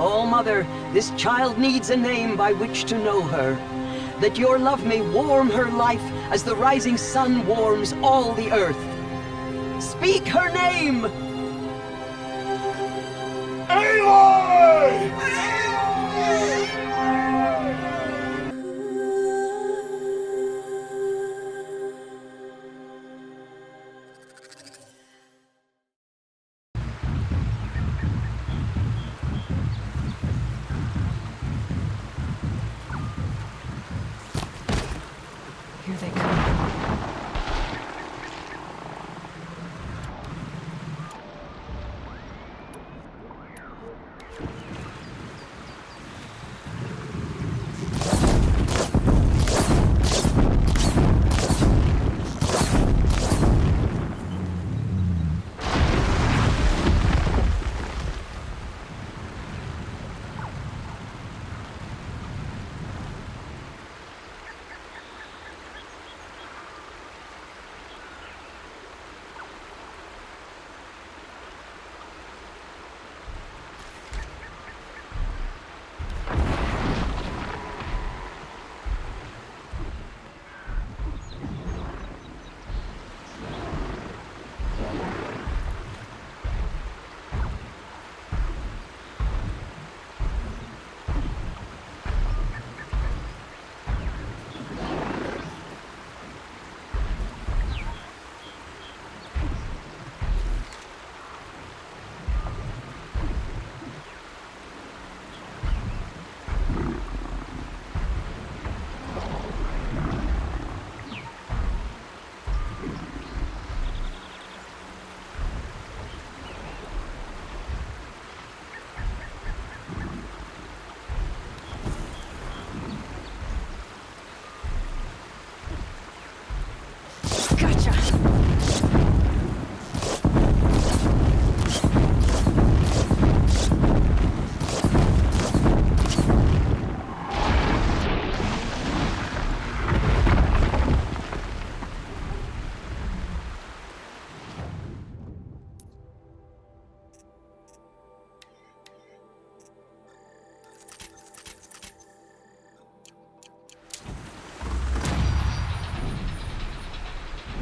Oh, Mother, this child needs a name by which to know her. That your love may warm her life as the rising sun warms all the earth. Speak her name! Aloy! Here they come.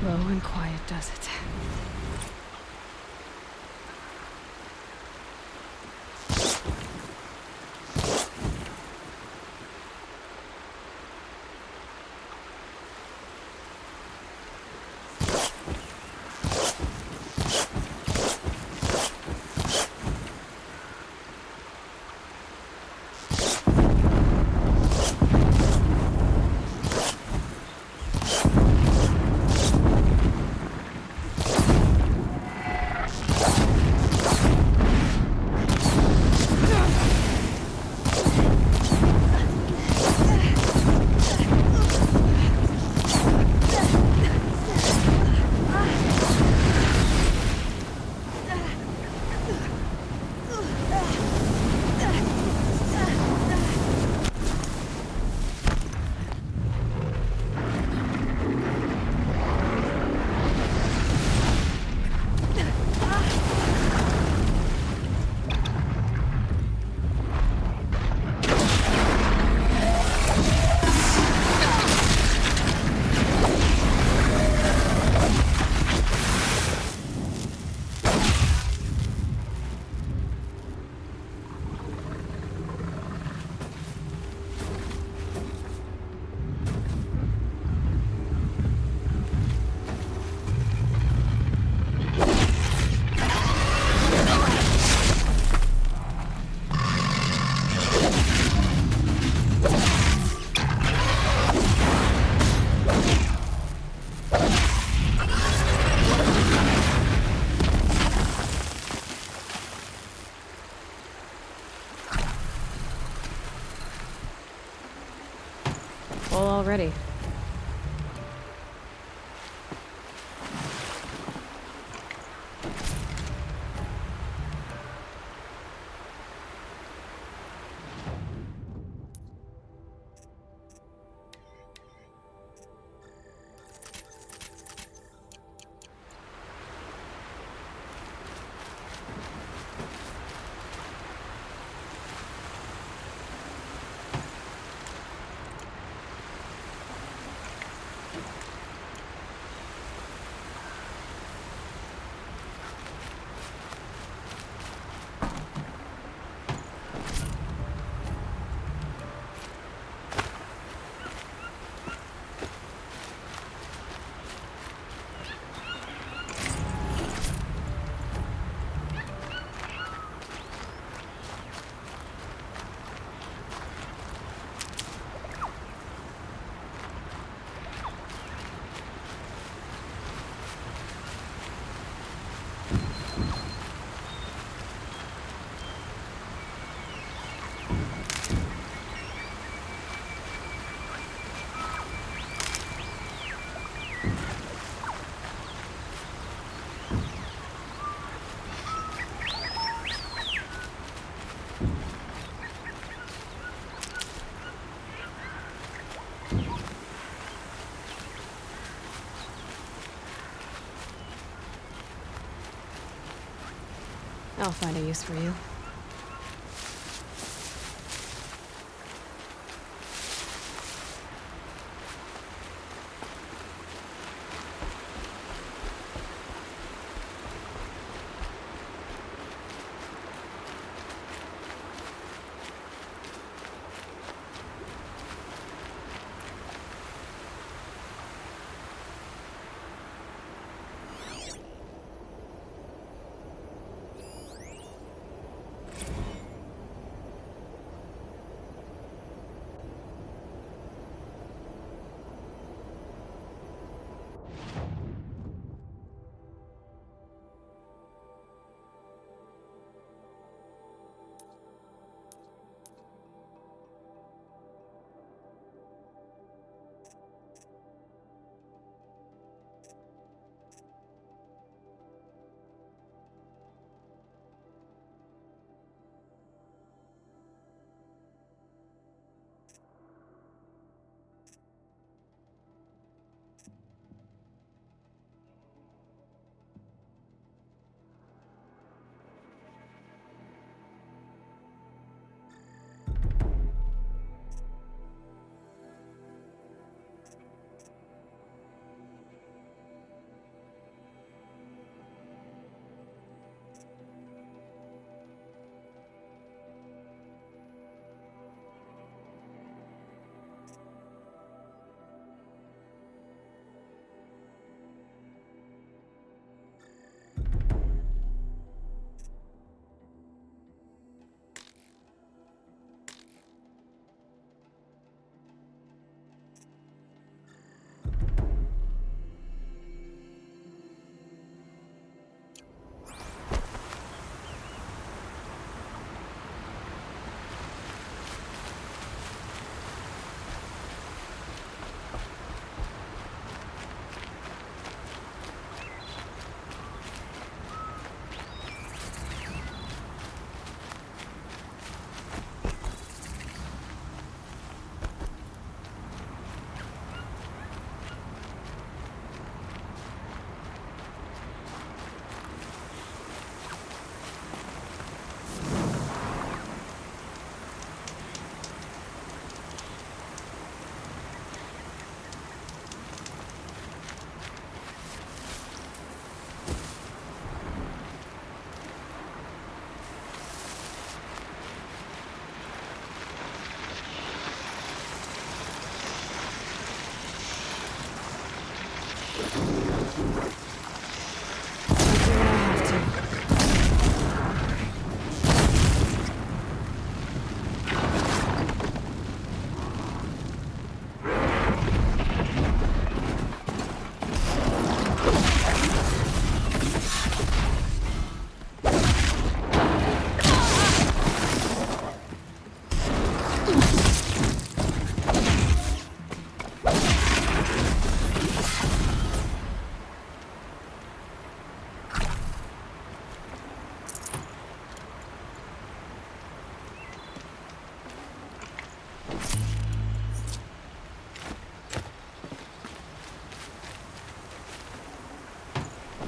Low and quiet does it. Full already. I'll find a use for you.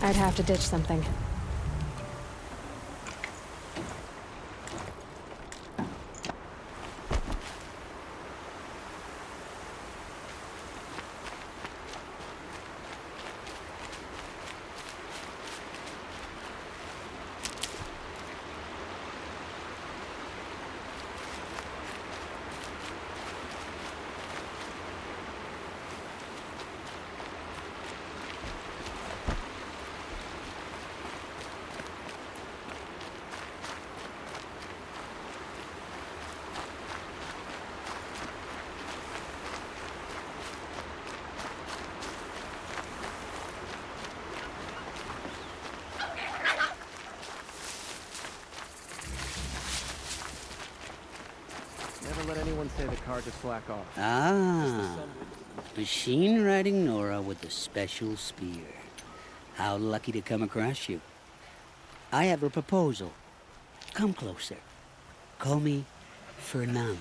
I'd have to ditch something. Never let anyone say the car to slack off. Ah, machine riding Nora with a special spear. How lucky to come across you. I have a proposal. Come closer. Call me Fernand.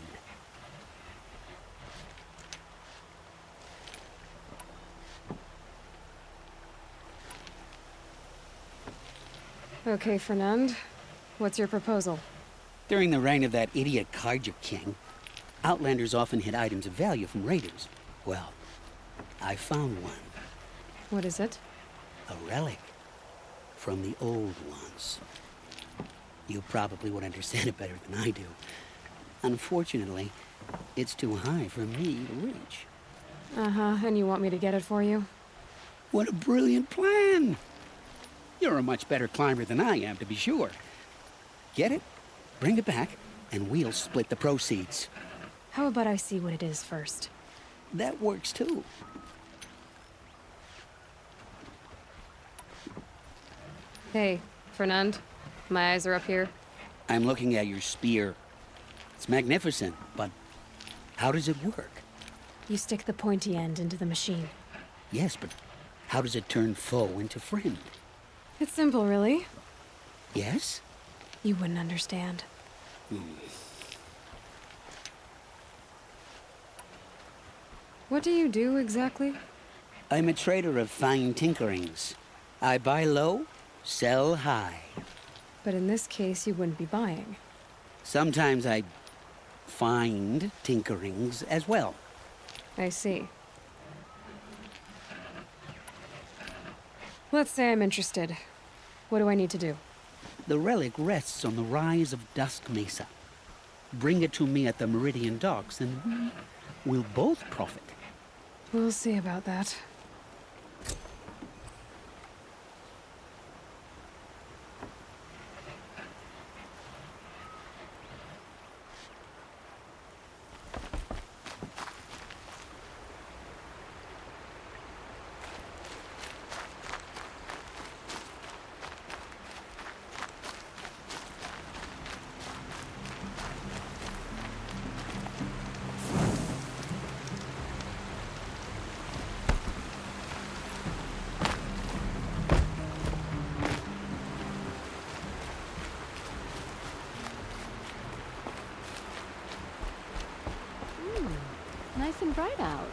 Okay, Fernand. What's your proposal? During the reign of that idiot Carja King, Outlanders often hid items of value from raiders. Well, I found one. What is it? A relic from the old ones. You probably would understand it better than I do. Unfortunately, it's too high for me to reach. Uh-huh, and you want me to get it for you? What a brilliant plan! You're a much better climber than I am, to be sure. Get it, bring it back, and we'll split the proceeds. How about I see what it is first? That works too. Hey, Fernand. My eyes are up here. I'm looking at your spear. It's magnificent, but how does it work? You stick the pointy end into the machine. Yes, but how does it turn foe into friend? It's simple, really. Yes? You wouldn't understand. What do you do, exactly? I'm a trader of fine tinkerings. I buy low, sell high. But in this case, you wouldn't be buying. Sometimes I find tinkerings as well. I see. Let's say I'm interested. What do I need to do? The relic rests on the rise of Dusk Mesa. Bring it to me at the Meridian Docks, and we'll both profit. We'll see about that. Nice and bright out.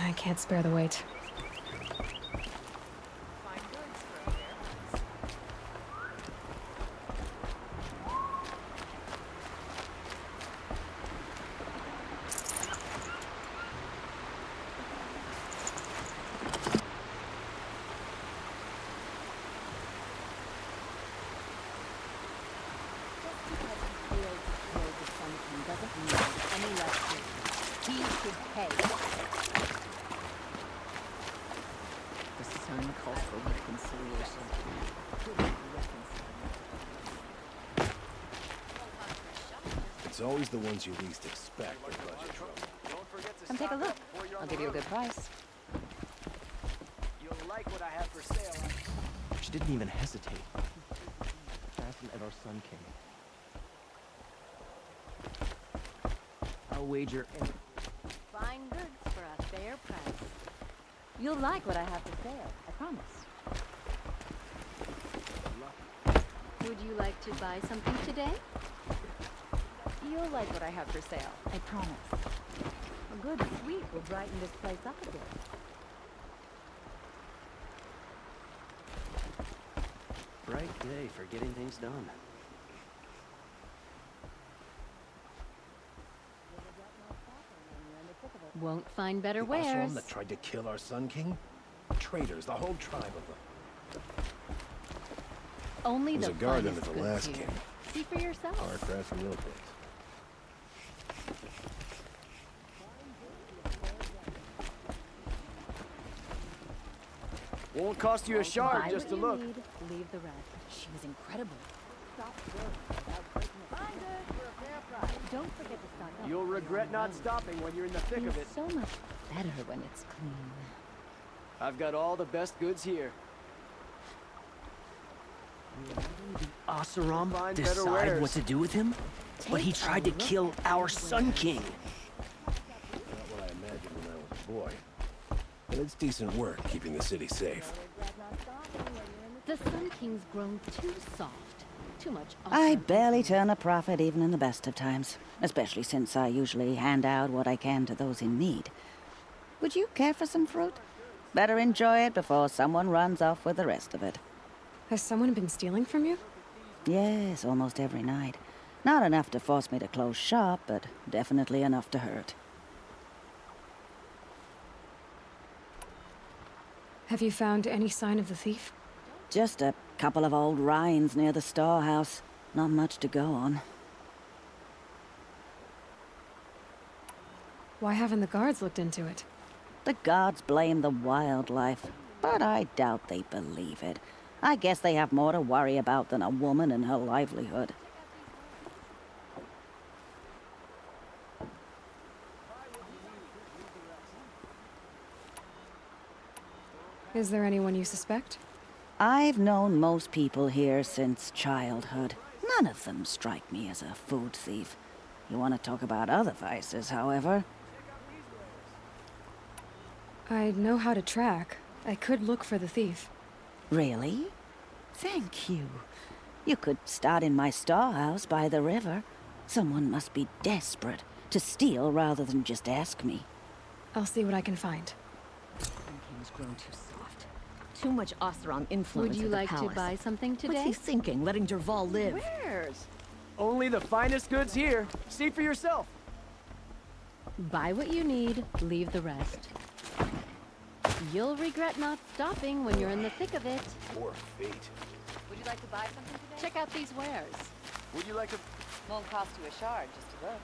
I can't spare the weight. It's always the ones you least expect that cause you trouble. Come take a look. I'll give you a good price. You'll like what I have for sale. She didn't even hesitate. Fasten at our Sun King. I'll wager any... Fine goods for a fair price. You'll like what I have for sale, I promise. Would you like to buy something today? You'll like what I have for sale, I promise. A good sweet will brighten this place up a bit. Bright day for getting things done. Won't find better The wares. Oseram that tried to kill our Sun King? Traitors, the whole tribe of them. Only There's the a guard finest under the goods last here. king. See for yourself. Autocrats and real things. Won't cost you a shard Buy just to what you look. need, leave the rest. She was incredible. Don't forget to stock up. You'll regret not stopping when you're in the thick of it. Feels so much better when it's clean. I've got all the best goods here. Oseram Find better decide wares. what to do with him? But he Take a tried to look kill at our his Sun wares. King. Not what I imagined when I was a boy. But it's decent work keeping the city safe. King's grown too soft. Too much. I barely turn a profit even in the best of times, especially since I usually hand out what I can to those in need. Would you care for some fruit? Better enjoy it before someone runs off with the rest of it. Has someone been stealing from you? Yes, almost every night. Not enough to force me to close shop, but definitely enough to hurt. Have you found any sign of the thief? Just a couple of old rinds near the storehouse. Not much to go on. Why haven't the guards looked into it? The gods blame the wildlife, but I doubt they believe it. I guess they have more to worry about than a woman and her livelihood. Is there anyone you suspect? I've known most people here since childhood. None of them strike me as a food thief. You want to talk about other vices, however? I know how to track. I could look for the thief. Really? Thank you. You could start in my storehouse by the river. Someone must be desperate to steal rather than just ask me. I'll see what I can find. King's grown too soft. Too much Oseram influence. Would you at the like to palace. buy something today? What's he thinking, letting Dervahl live? Where's? Only the finest goods here. See for yourself. Buy what you need, leave the rest. You'll regret not stopping when you're in the thick of it. Poor fate. Would you like to buy something today? Check out these wares. Would you like a... Won't cost you a shard just to look.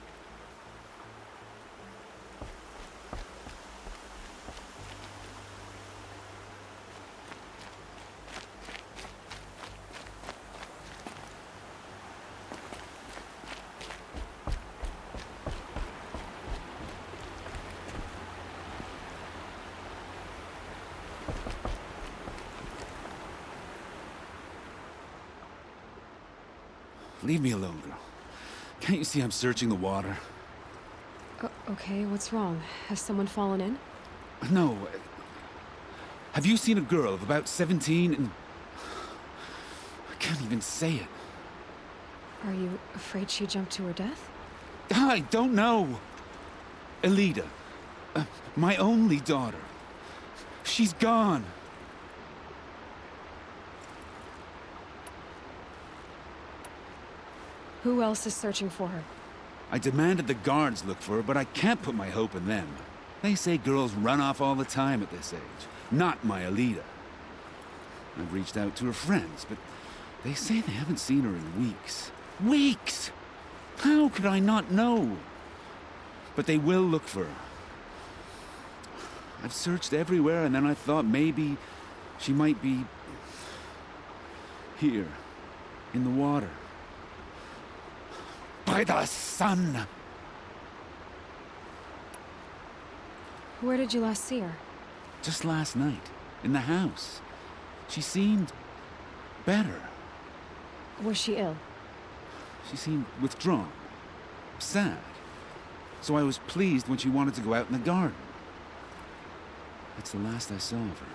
Leave me alone, girl. Can't you see I'm searching the water? Okay, what's wrong? Has someone fallen in? No. Have you seen a girl of about 17 and... I can't even say it. Are you afraid she jumped to her death? I don't know. Elida. My only daughter. She's gone. Who else is searching for her? I demanded the guards look for her, but I can't put my hope in them. They say girls run off all the time at this age. Not my Elida. I've reached out to her friends, but they say they haven't seen her in weeks. Weeks! How could I not know? But they will look for her. I've searched everywhere, and then I thought maybe she might be... here, in the water. By the sun! Where did you last see her? Just last night, in the house. She seemed... better. Was she ill? She seemed withdrawn. Sad. So I was pleased when she wanted to go out in the garden. That's the last I saw of her.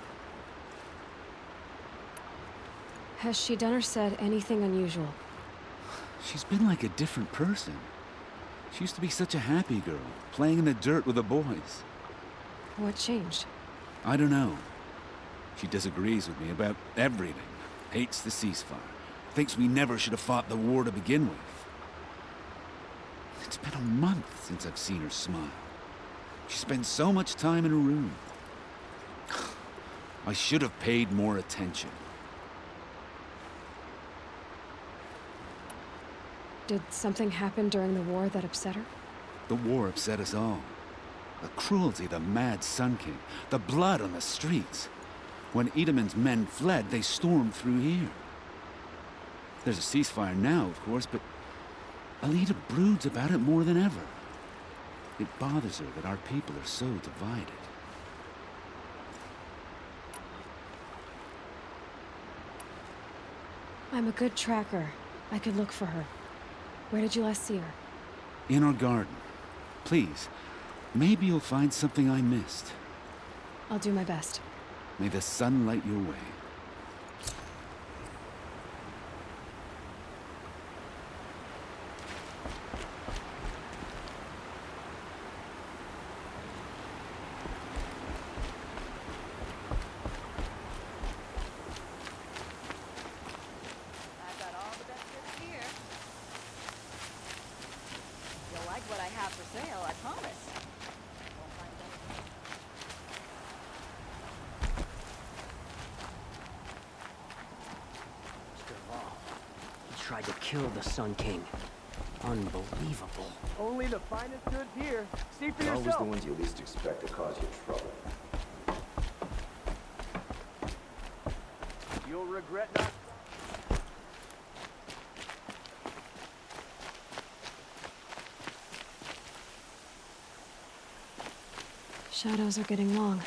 Has she done or said anything unusual? She's been like a different person. She used to be such a happy girl, playing in the dirt with the boys. What changed? I don't know. She disagrees with me about everything. Hates the ceasefire. Thinks we never should have fought the war to begin with. It's been a month since I've seen her smile. She spends so much time in her room. I should have paid more attention. Did something happen during the war that upset her? The war upset us all. The cruelty of the mad Sun King. The blood on the streets. When Edamon's men fled, they stormed through here. There's a ceasefire now, of course, but Elida broods about it more than ever. It bothers her that our people are so divided. I'm a good tracker. I could look for her. Where did you last see her? In our garden. Please, maybe you'll find something I missed. I'll do my best. May the sun light your way. tried to kill the Sun King. Unbelievable. Only the finest goods here. See for Always yourself. the ones you least expect to cause you trouble. You'll regret not. Shadows are getting long.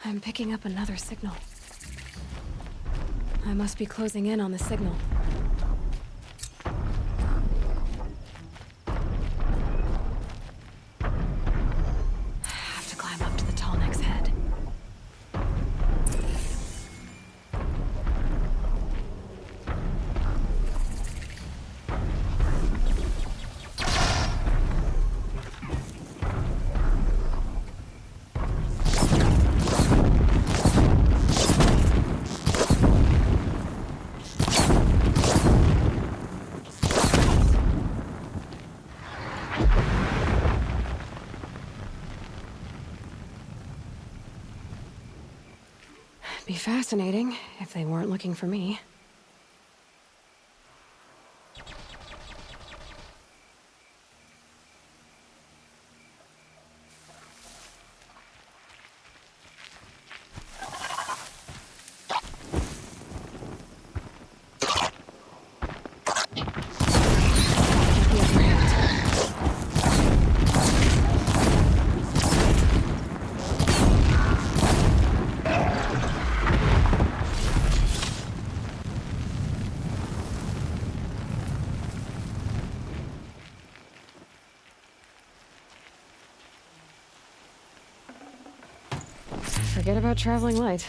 I'm picking up another signal. I must be closing in on the signal. Have to climb up to the tall neck's head. Be fascinating if they weren't looking for me. Forget about traveling light.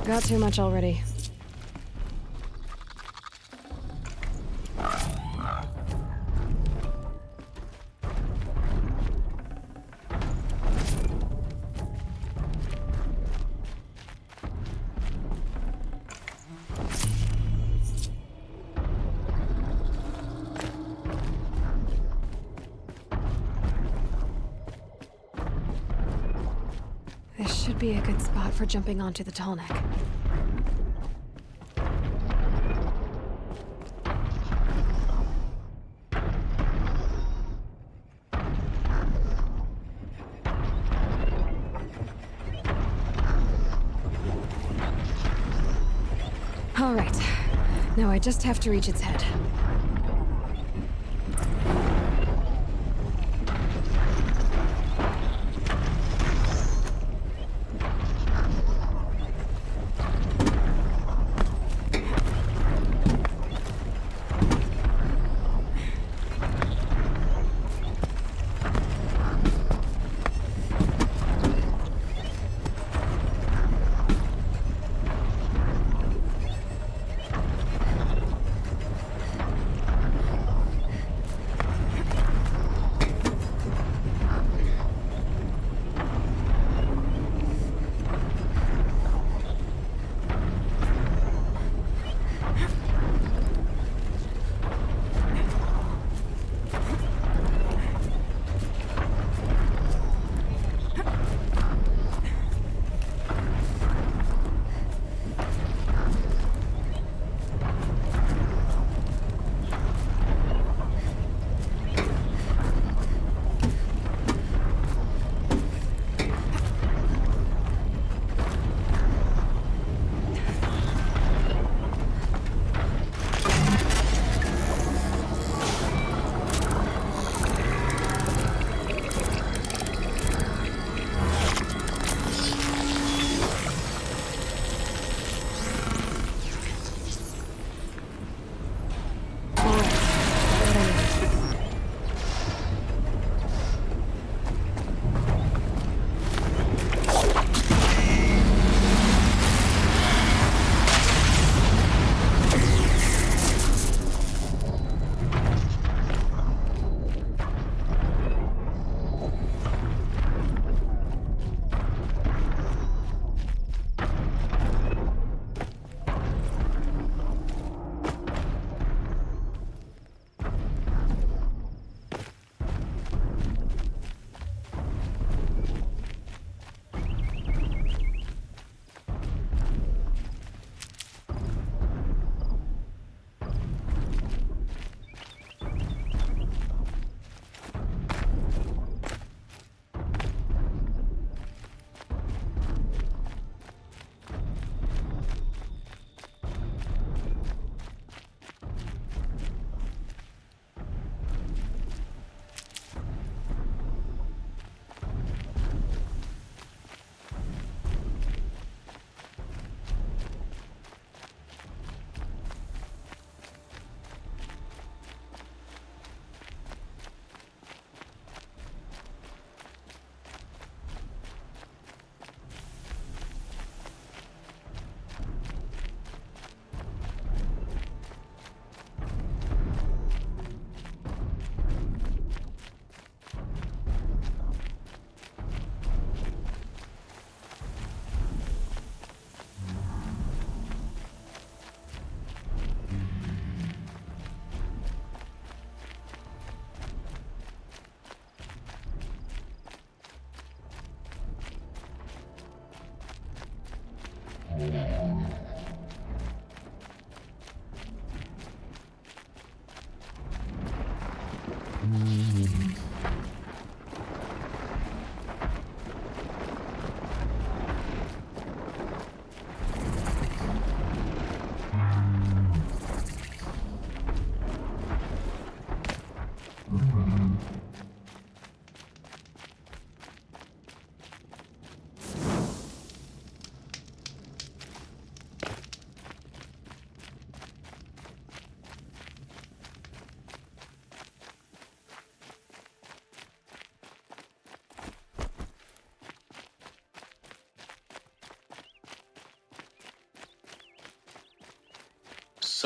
Got too much already. This should be a good spot for jumping onto the tall neck. All right. Now I just have to reach its head.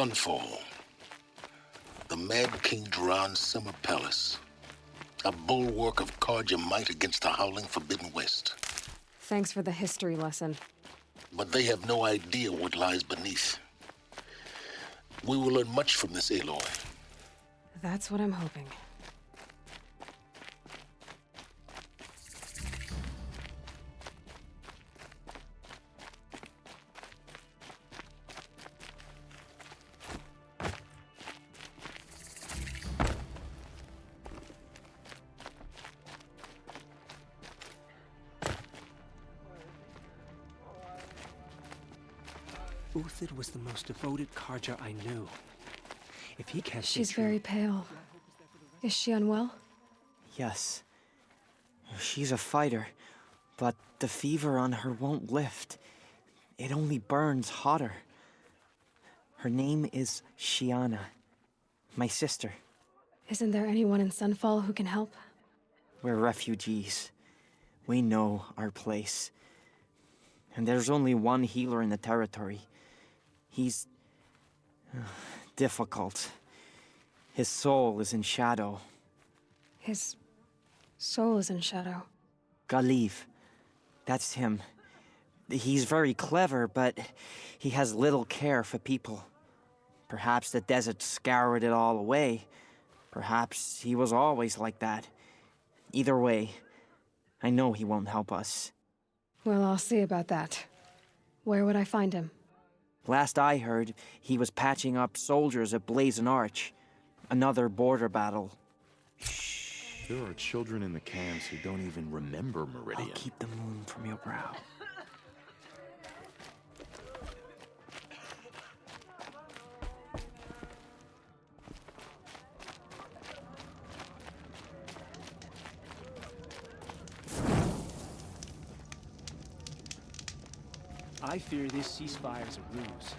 Sunfall. The Mad King Duran's summer palace. A bulwark of Carja might against the howling Forbidden West. Thanks for the history lesson. But they have no idea what lies beneath. We will learn much from this, Aloy. That's what I'm hoping. Uthid was the most devoted Carja I knew. If he can't stay She's true- very pale. Is she unwell? Yes. She's a fighter, but the fever on her won't lift. It only burns hotter. Her name is Shiana, my sister. Isn't there anyone in Sunfall who can help? We're refugees. We know our place. And there's only one healer in the territory. He's difficult. His soul is in shadow. His soul is in shadow. Galiv. That's him. He's very clever, but he has little care for people. Perhaps the desert scoured it all away. Perhaps he was always like that. Either way, I know he won't help us. Well, I'll see about that. Where would I find him? Last I heard, he was patching up soldiers at Blazon Arch. Another border battle. There are children in the camps who don't even remember Meridian. I'll keep the moon from your brow. I fear this ceasefire is a ruse.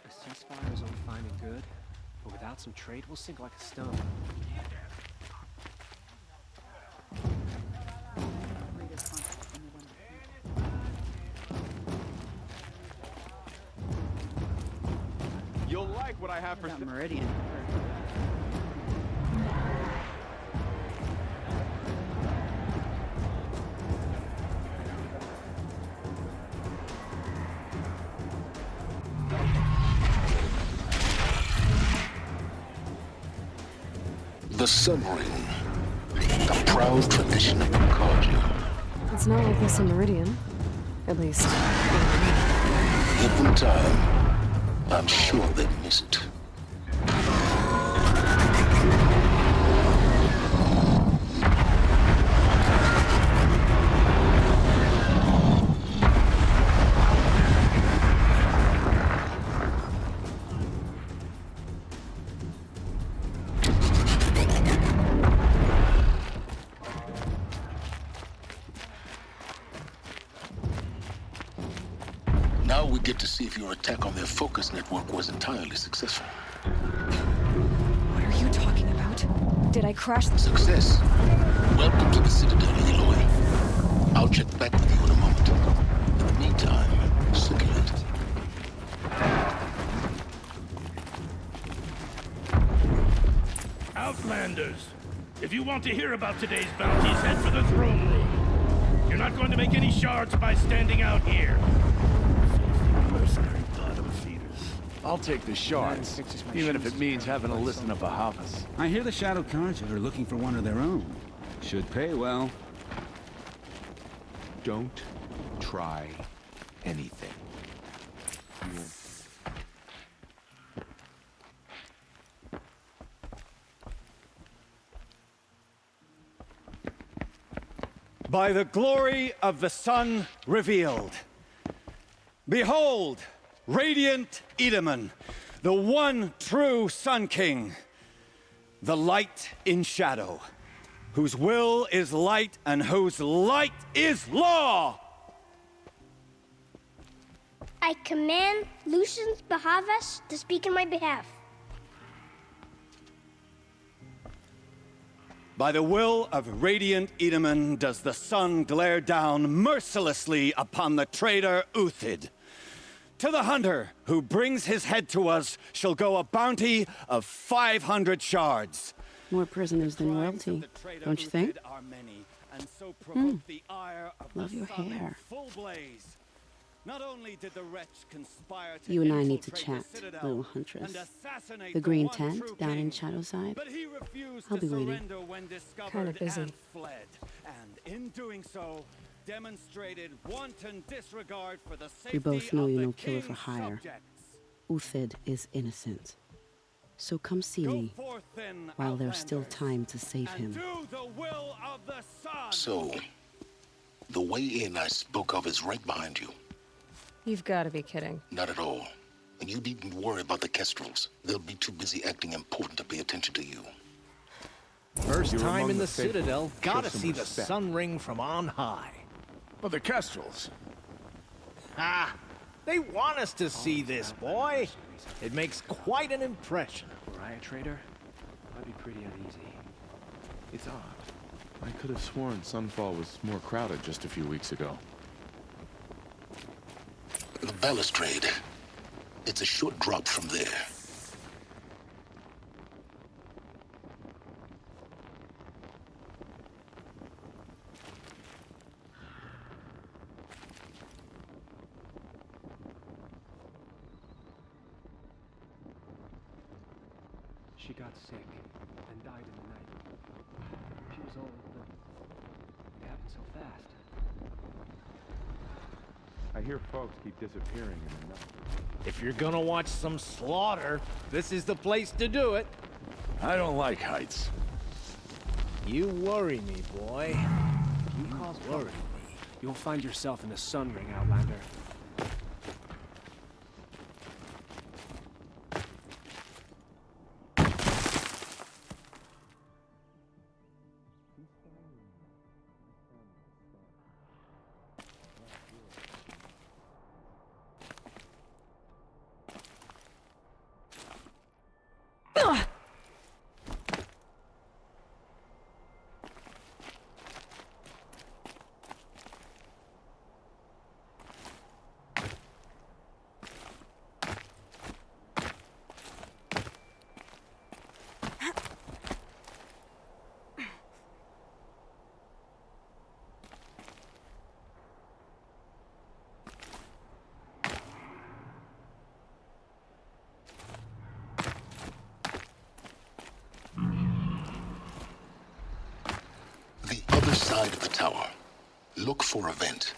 A ceasefire is all fine and good, but without some trade, we'll sink like a stone. You'll like what I have for Meridian. The Sun Ring, a proud tradition of Carja. It's not like this in Meridian. At least. Given time, I'm sure they'd miss it. Now we get to see if your attack on their focus network was entirely successful. What are you talking about? Did I crash? Success. Welcome to the Citadel, Aloy. I'll check back with you in a moment. In the meantime, circulate. Outlanders, if you want to hear about today's bounties, head for the throne room. You're not going to make any shards by standing out here. mercenary bottom feeders. I'll take the shards, even if it means having to listen to Bahavas. I hear the Shadow Carja are looking for one of their own. Should pay well. Don't try anything. By the glory of the sun revealed. Behold, radiant Edaman, the one true Sun King, the light in shadow, whose will is light and whose light is law! I command Lucius Bahavas to speak in my behalf. By the will of radiant Edaman does the sun glare down mercilessly upon the traitor Uthid. To the hunter who brings his head to us shall go a bounty of 500 shards. More prisoners than royalty, don't you think? Love your hair. Not only did the wretch conspire to You and I need to infiltrate chat, the Citadel little huntress. and assassinate The green one tent true down king, in Shadowside. but he refused I'll to be waiting. surrender when discovered Kinda busy. and fled. And in doing so, demonstrated wanton disregard for the We safety both know of you're the no killer for king's hire. subjects. Uthid is innocent. So come see me Forth then, while there's still time to save and him. do the will of the sun. So, the way in I spoke of is right behind you. You've got to be kidding. Not at all. And you needn't worry about the Kestrels. They'll be too busy acting important to pay attention to you. First You're time among in the the faithful. Citadel, Show gotta some see the respect. sun ring from on high. Well, the Kestrels. Ah, they want us to see this, boy. It makes quite an impression. Were I a traitor, I'd be pretty uneasy. It's odd. I could have sworn Sunfall was more crowded just a few weeks ago. The balustrade. It's a short drop from there. She got sick and died in the night. She was old, but it happened so fast. I hear folks keep disappearing in the night. If you're gonna watch some slaughter, this is the place to do it. I don't like heights. You worry me, boy. You cause trouble, you'll find yourself in the Sun Ring, Outlander. The other side of the tower. Look for a vent.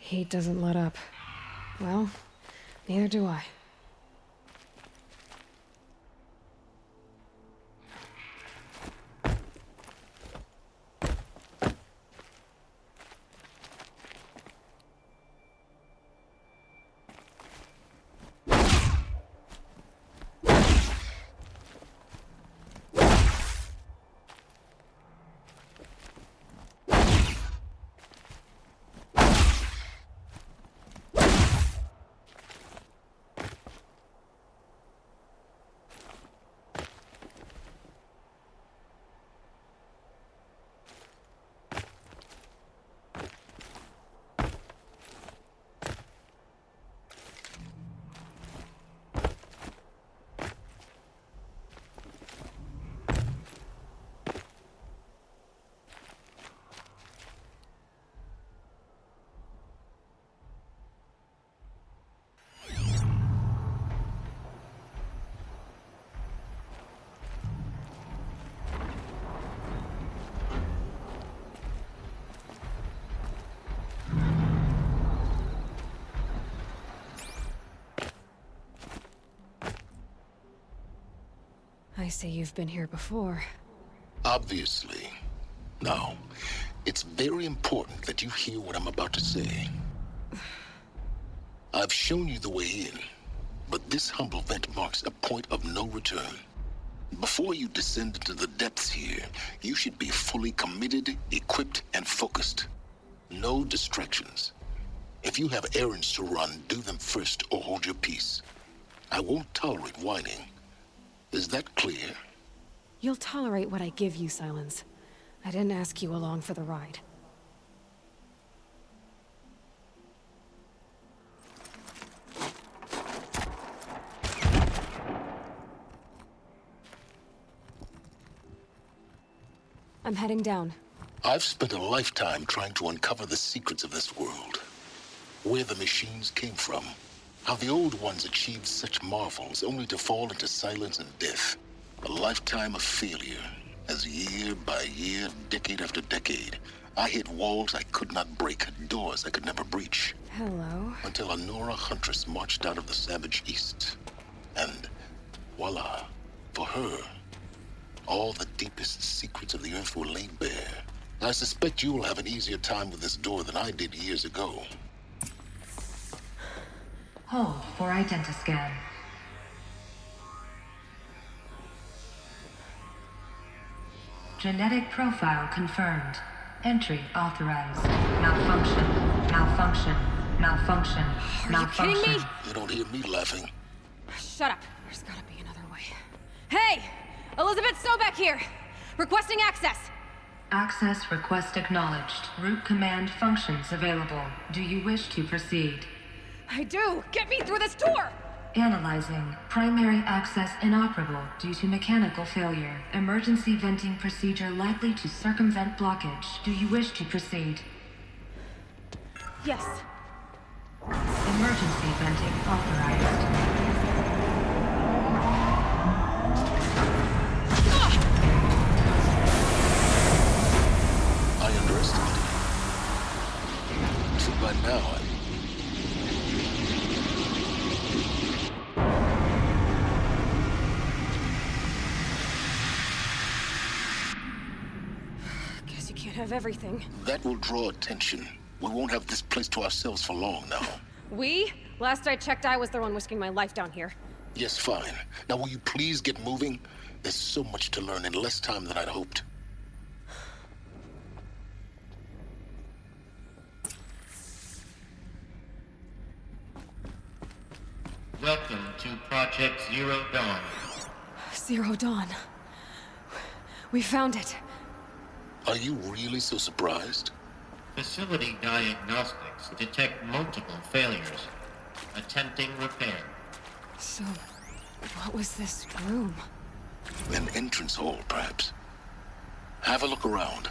Heat doesn't let up. Well, neither do I. I see you've been here before. Obviously. Now, it's very important that you hear what I'm about to say. I've shown you the way in, but this humble vent marks a point of no return. Before you descend into the depths here, you should be fully committed, equipped, and focused. No distractions. If you have errands to run, do them first or hold your peace. I won't tolerate whining. Is that clear? You'll tolerate what I give you, Silence. I didn't ask you along for the ride. I'm heading down. I've spent a lifetime trying to uncover the secrets of this world. Where the machines came from. How the old ones achieved such marvels only to fall into silence and death. A lifetime of failure, as year by year, decade after decade, I hit walls I could not break, doors I could never breach. Hello. Until a Nora huntress marched out of the savage east. And voila, for her, all the deepest secrets of the earth were laid bare. I suspect you will have an easier time with this door than I did years ago. Hold for identiscan. Genetic profile confirmed. Entry authorized. Malfunction. Malfunction. Malfunction. Malfunction. You kidding me? You don't hear me laughing. Shut up. There's gotta be another way. Hey! Elizabeth Sobek here! Requesting access! Access request acknowledged. Root command functions available. Do you wish to proceed? I do! Get me through this door! Analyzing. Primary access inoperable due to mechanical failure. Emergency venting procedure likely to circumvent blockage. Do you wish to proceed? Yes. Emergency venting authorized. I underestimated you. So by now, Guess you can't have everything. that will draw attention. We won't have this place to ourselves for long now. We? Last I checked, I was the one risking my life down here. Yes, fine. Now will you please get moving? There's so much to learn in less time than I'd hoped. Welcome to Project Zero Dawn. Zero Dawn. We found it. Are you really so surprised? Facility diagnostics detect multiple failures. Attempting repair. So, what was this room? An entrance hall, perhaps. Have a look around.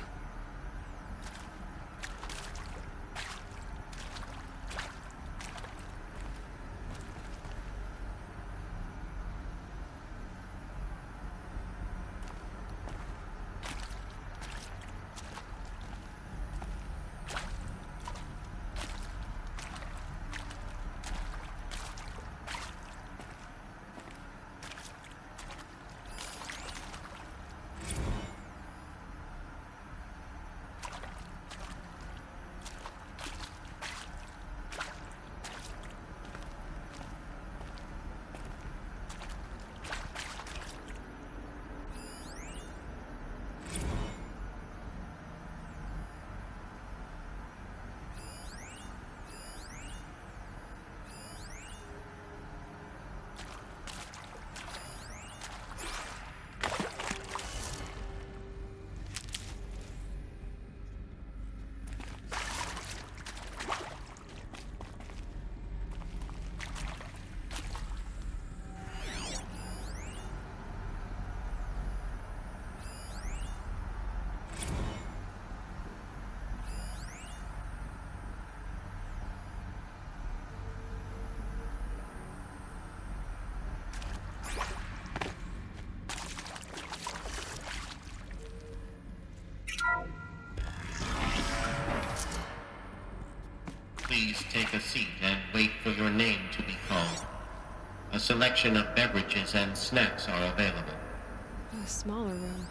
please take a seat and wait for your name to be called. A selection of beverages and snacks are available. A smaller room.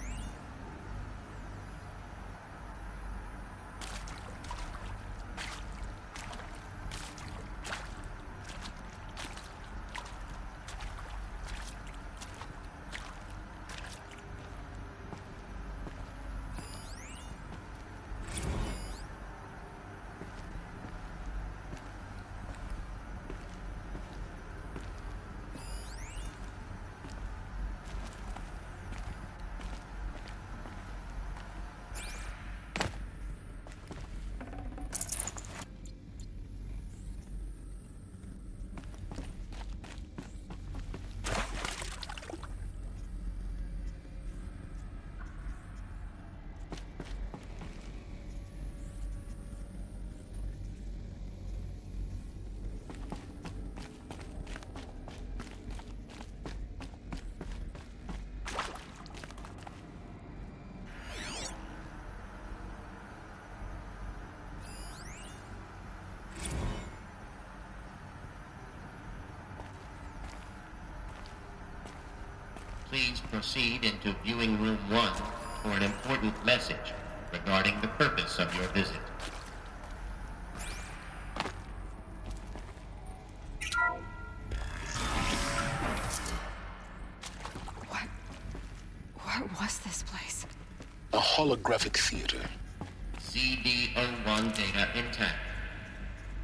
Please proceed into viewing room 1 for an important message regarding the purpose of your visit. What was this place? A holographic theater. CD01 data intact.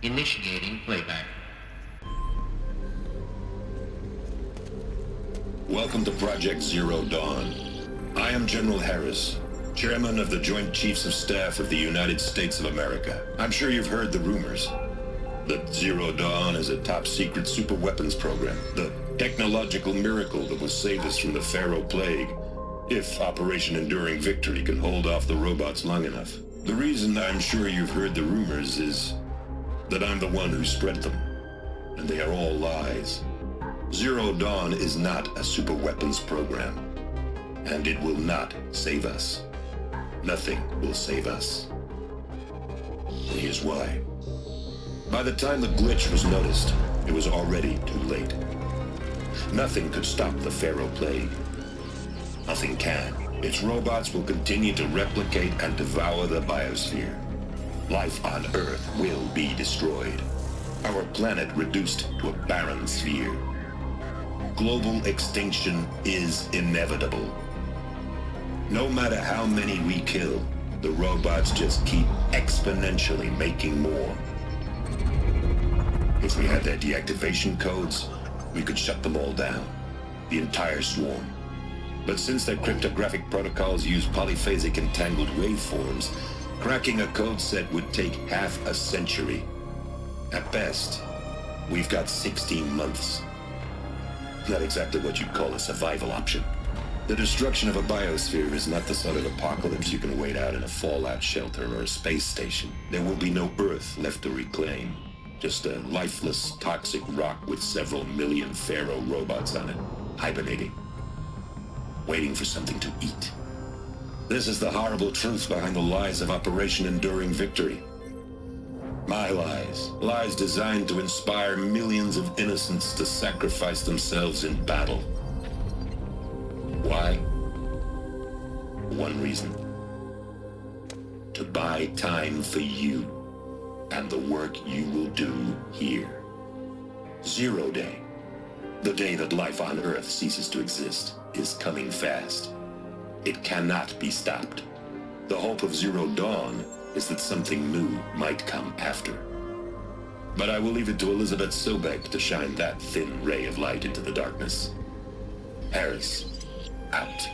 Initiating playback. Welcome to Project Zero Dawn. I am General Harris, Chairman of the Joint Chiefs of Staff of the United States of America. I'm sure you've heard the rumors that Zero Dawn is a top-secret super-weapons program, the technological miracle that will save us from the Pharaoh Plague, if Operation Enduring Victory can hold off the robots long enough. The reason I'm sure you've heard the rumors is that I'm the one who spread them, and they are all lies. Zero Dawn is not a super-weapons program, and it will not save us. Nothing will save us. Here's why. By the time the glitch was noticed, it was already too late. Nothing could stop the Pharaoh Plague. Nothing can. Its robots will continue to replicate and devour the biosphere. Life on Earth will be destroyed. Our planet reduced to a barren sphere. Global extinction is inevitable. No matter how many we kill, the robots just keep exponentially making more. If we had their deactivation codes, we could shut them all down, the entire swarm. But since their cryptographic protocols use polyphasic entangled waveforms, cracking a code set would take half a century. At best, we've got 16 months. Not exactly what you'd call a survival option. The destruction of a biosphere is not the sort of apocalypse you can wait out in a fallout shelter or a space station. There will be no Earth left to reclaim. Just a lifeless, toxic rock with several million Pharaoh robots on it, hibernating, waiting for something to eat. This is the horrible truth behind the lies of Operation Enduring Victory. My lies. Lies designed to inspire millions of innocents to sacrifice themselves in battle. Why? One reason. To buy time for you and the work you will do here. Zero Day, the day that life on Earth ceases to exist, is coming fast. It cannot be stopped. The hope of Zero Dawn is that something new might come after. But I will leave it to Elizabeth Sobek to shine that thin ray of light into the darkness. Harris, out.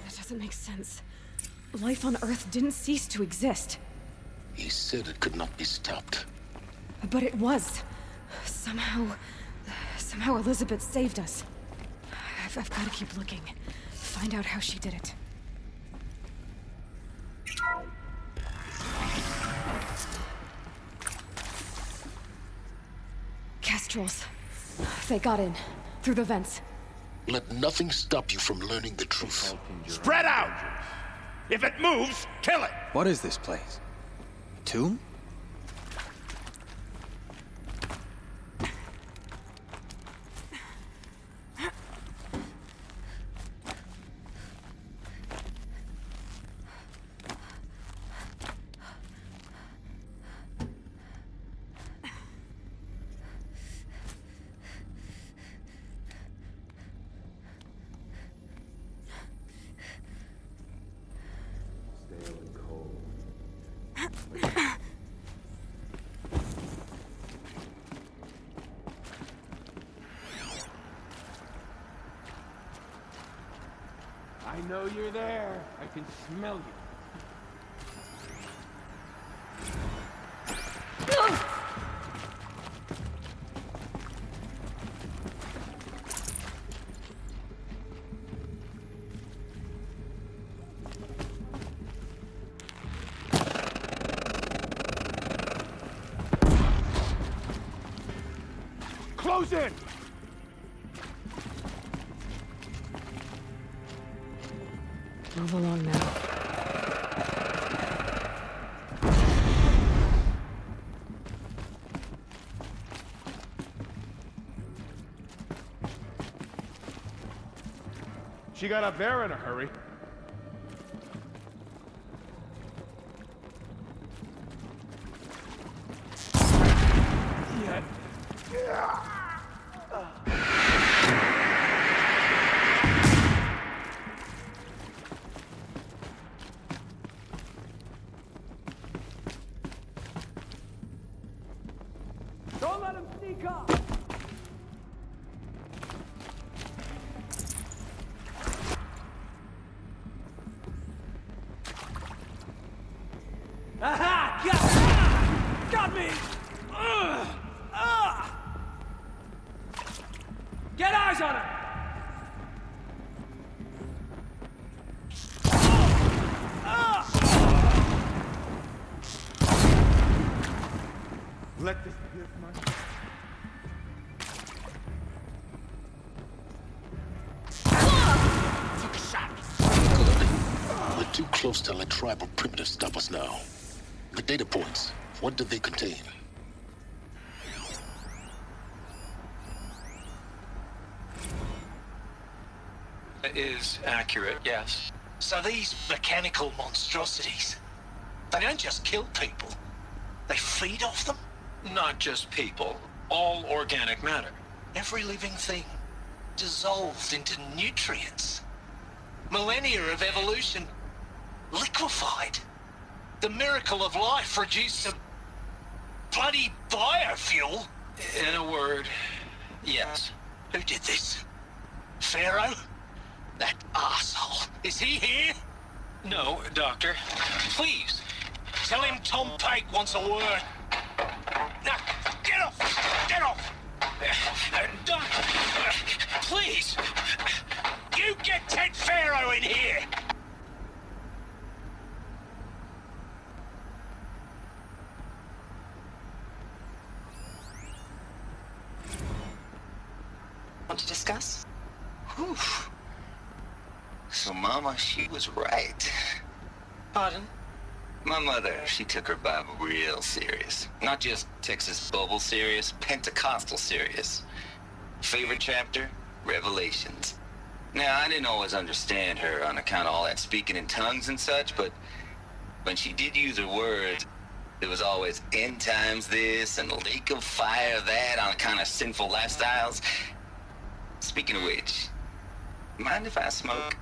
That doesn't make sense. Life on Earth didn't cease to exist. He said it could not be stopped. But it was. Somehow Elizabeth saved us. I've got to keep looking. Find out how she did it. Kestrels. They got in. Through the vents. Let nothing stop you from learning the truth. Spread out! If it moves, kill it! What is this place? A tomb? I know you're there. I can smell you. Close in! Move along now. She got up there in a hurry. Don't let him sneak up! Aha! Got me! Get eyes on him! Let this be my... We're too close to let tribal primitives stop us now. The data points, what do they contain? Is accurate, yes. So these mechanical monstrosities, they don't just kill people, they feed off them? Not just people, all organic matter. Every living thing, dissolved into nutrients. Millennia of evolution, liquefied. The miracle of life reduced to bloody biofuel. In a word, yes. Who did this? Pharaoh? That asshole. Is he here? No, Doctor. Please, tell him Tom Pike wants a word. Now, get off! Get off! Doctor, please! You get Ted Pharaoh in here! Want to discuss? Whew. So Mama, she was right. Pardon? My mother, she took her Bible real serious. Not just Texas Bible serious, Pentecostal serious. Favorite chapter? Revelations. Now, I didn't always understand her on account of all that speaking in tongues and such, but when she did use her words, there was always end times this and lake of fire that on account of sinful lifestyles. Speaking of which, mind if I smoke?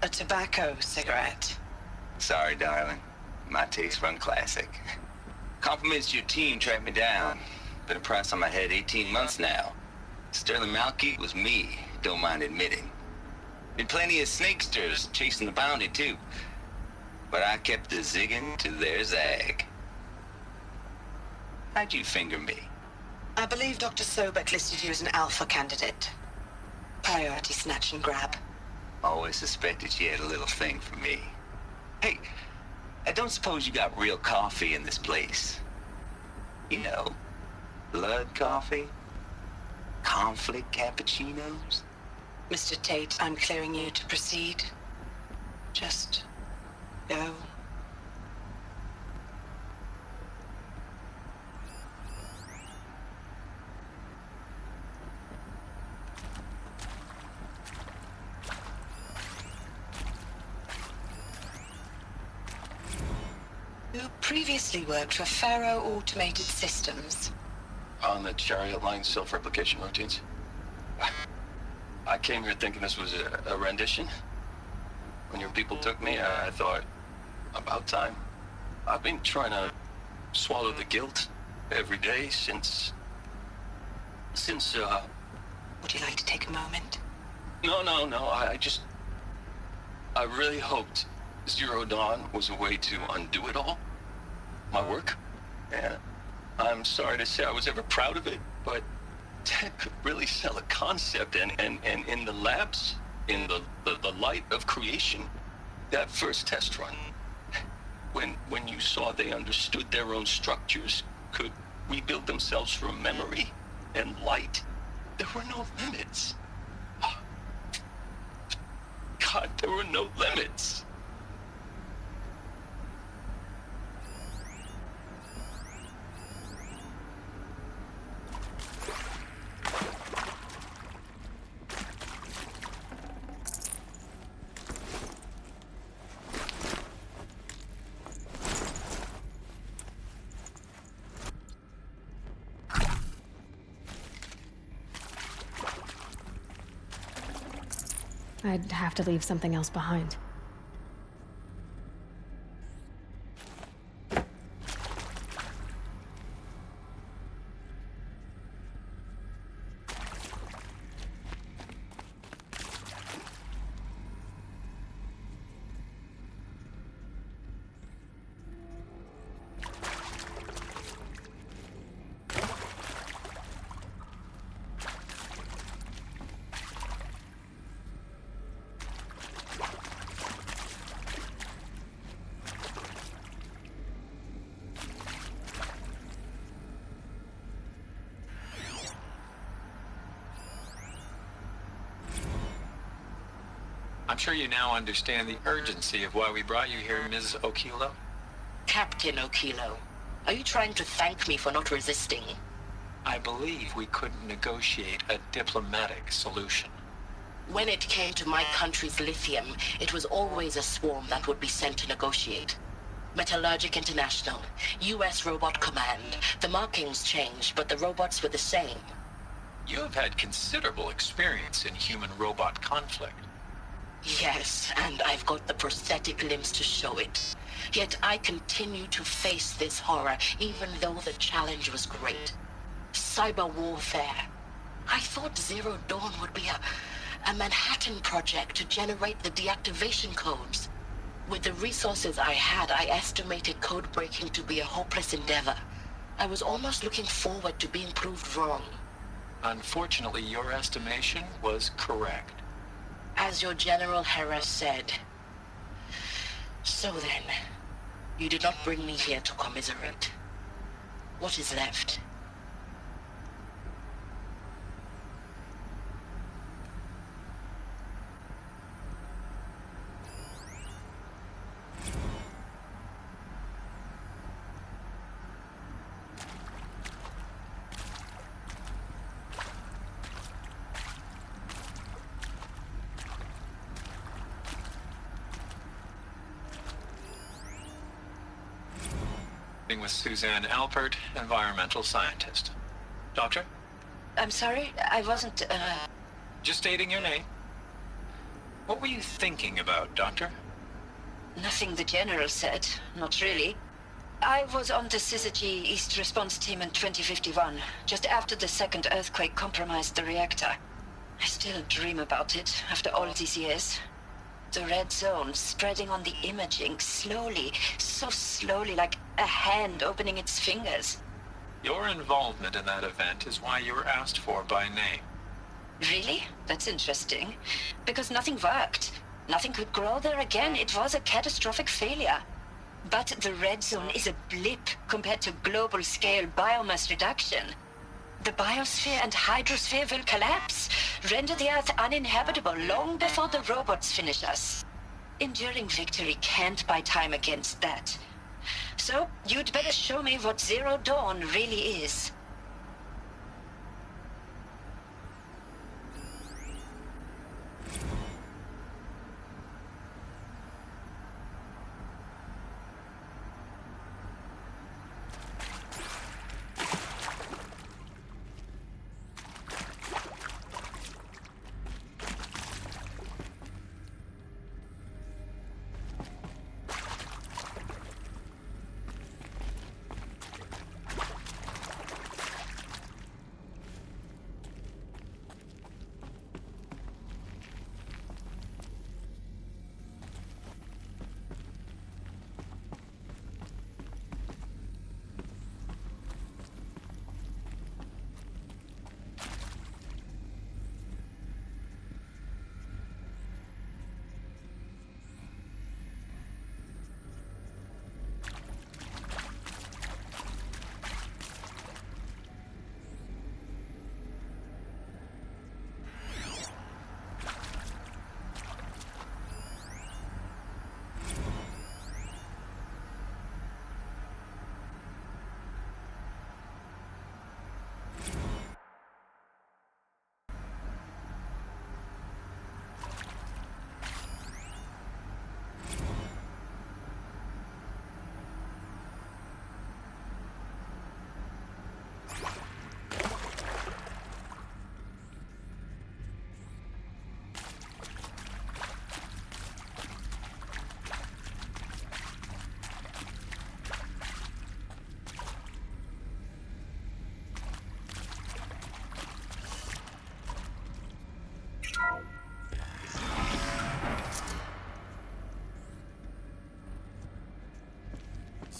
A tobacco cigarette. Sorry, darling. My taste run classic. Compliments to your team tracked me down. Been a price on my head 18 months now. Sterling Malky was me, don't mind admitting. Been plenty of snakesters chasing the bounty, too. But I kept the zigging to their zag. How'd you finger me? I believe Dr. Sobek listed you as an alpha candidate. Priority snatch and grab. Always suspected she had a little thing for me. Hey, I don't suppose you got real coffee in this place. You know, blood coffee? Conflict cappuccinos? Mr. Tate, I'm clearing you to proceed. Just go. You previously worked for Faro Automated Systems. On the Chariot Line self-replication routines. I came here thinking this was a rendition. When your people took me, I thought, about time. I've been trying to swallow the guilt every day since... Would you like to take a moment? No, I really hoped Zero Dawn was a way to undo it all. My work. And I'm sorry to say I was ever proud of it, but Tech could really sell a concept, and in the labs, in the light of creation, that first test run, when you saw they understood their own structures, could rebuild themselves from memory and light, there were no limits. God, there were no limits. I'd have to leave something else behind. I'm sure you now understand the urgency of why we brought you here, Ms. Okilo. Captain Okilo, are you trying to thank me for not resisting? I believe we couldn't negotiate a diplomatic solution. When it came to my country's lithium, it was always a swarm that would be sent to negotiate. Metallurgic International, US Robot Command. The markings changed, but the robots were the same. You have had considerable experience in human-robot conflict. Yes, and I've got the prosthetic limbs to show it. Yet I continue to face this horror, even though the challenge was great. Cyber warfare. I thought Zero Dawn would be a Manhattan project to generate the deactivation codes. With the resources I had, I estimated code breaking to be a hopeless endeavor. I was almost looking forward to being proved wrong. Unfortunately, your estimation was correct. As your General Hera said. So then, you did not bring me here to commiserate. What is left? With Suzanne Alpert, environmental scientist. Doctor? I'm sorry, I wasn't, Just stating your name. What were you thinking about, Doctor? Nothing the General said, not really. I was on the Syzygy East Response Team in 2051, just after the second earthquake compromised the reactor. I still dream about it, after all these years. The red zone spreading on the imaging, slowly, so slowly, like a hand opening its fingers. Your involvement in that event is why you were asked for by name. Really? That's interesting. Because nothing worked. Nothing could grow there again. It was a catastrophic failure. But the red zone is a blip compared to global-scale biomass reduction. The biosphere and hydrosphere will collapse, render the Earth uninhabitable long before the robots finish us. Enduring victory can't buy time against that. So, you'd better show me what Zero Dawn really is.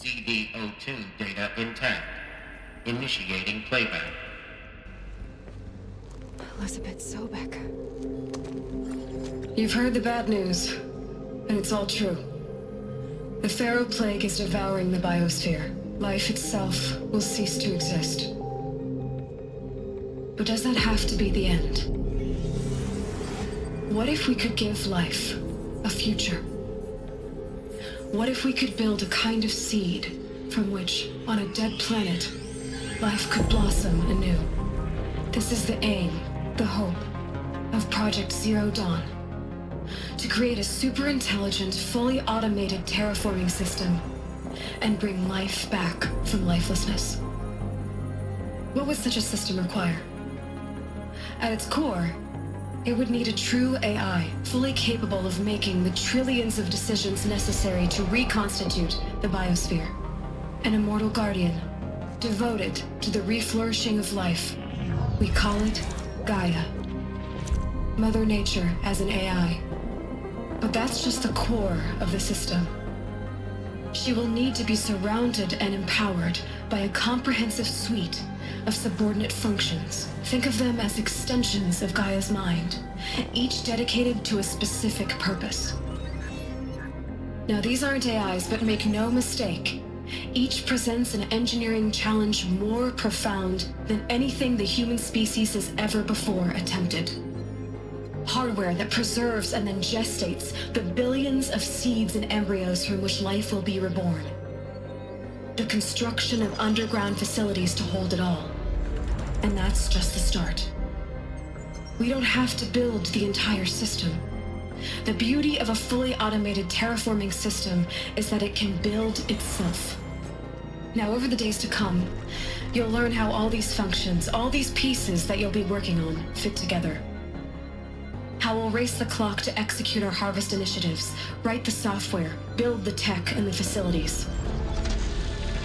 CD02 data intact. Initiating playback. Elizabeth Sobek. You've heard the bad news, and it's all true. The Pharaoh Plague is devouring the biosphere. Life itself will cease to exist. But does that have to be the end? What if we could give life a future? What if we could build a kind of seed from which, on a dead planet, life could blossom anew? This is the aim, the hope, of Project Zero Dawn. To create a super-intelligent, fully automated terraforming system and bring life back from lifelessness. What would such a system require? At its core, it would need a true AI, fully capable of making the trillions of decisions necessary to reconstitute the biosphere. An immortal guardian, devoted to the reflourishing of life. We call it Gaia. Mother Nature as an AI. But that's just the core of the system. She will need to be surrounded and empowered by a comprehensive suite of subordinate functions. Think of them as extensions of Gaia's mind, each dedicated to a specific purpose. Now, these aren't AIs, but make no mistake, each presents an engineering challenge more profound than anything the human species has ever before attempted. Hardware that preserves and then gestates the billions of seeds and embryos from which life will be reborn. The construction of underground facilities to hold it all. And that's just the start. We don't have to build the entire system. The beauty of a fully automated terraforming system is that it can build itself. Now, over the days to come, you'll learn how all these functions, all these pieces that you'll be working on, fit together. How we'll race the clock to execute our harvest initiatives, write the software, build the tech and the facilities.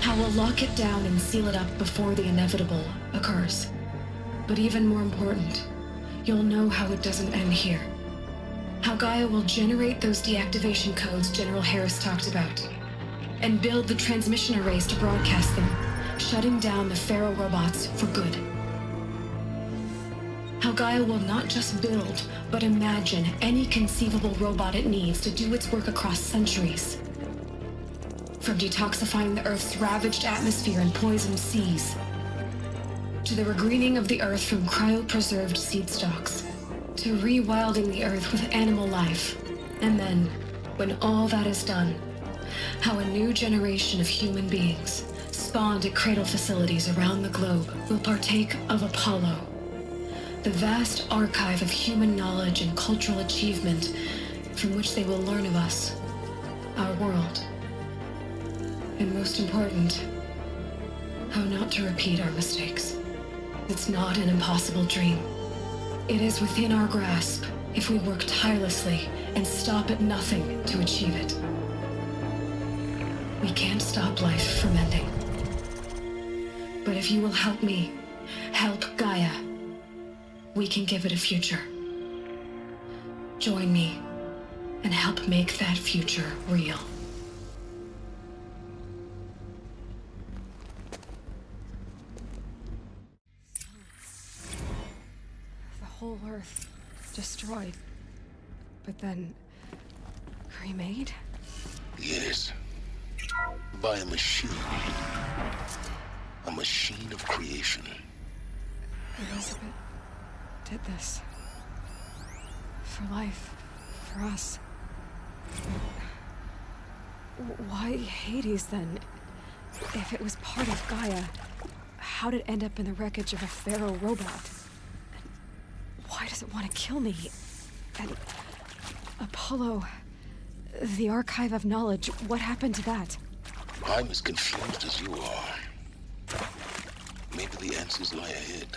How we'll lock it down and seal it up before the inevitable occurs. But even more important, you'll know how it doesn't end here. How Gaia will generate those deactivation codes General Harris talked about, and build the transmission arrays to broadcast them, shutting down the Pharaoh robots for good. How Gaia will not just build, but imagine any conceivable robot it needs to do its work across centuries. From detoxifying the Earth's ravaged atmosphere and poisoned seas, to the regreening of the Earth from cryopreserved seed stocks, to rewilding the Earth with animal life, and then, when all that is done, how a new generation of human beings, spawned at cradle facilities around the globe, will partake of Apollo, the vast archive of human knowledge and cultural achievement from which they will learn of us, our world, and most important, how not to repeat our mistakes. It's not an impossible dream. It is within our grasp if we work tirelessly and stop at nothing to achieve it. We can't stop life from ending. But if you will help me, help Gaia, we can give it a future. Join me and help make that future real. The whole Earth destroyed, but then remade? Yes. By a machine. A machine of creation. Elizabeth did this. For life. For us. Why Hades, then? If it was part of Gaia, how did it end up in the wreckage of a Pharaoh robot? And why does it want to kill me? And Apollo, the Archive of Knowledge, what happened to that? I'm as confused as you are. Maybe the answers lie ahead.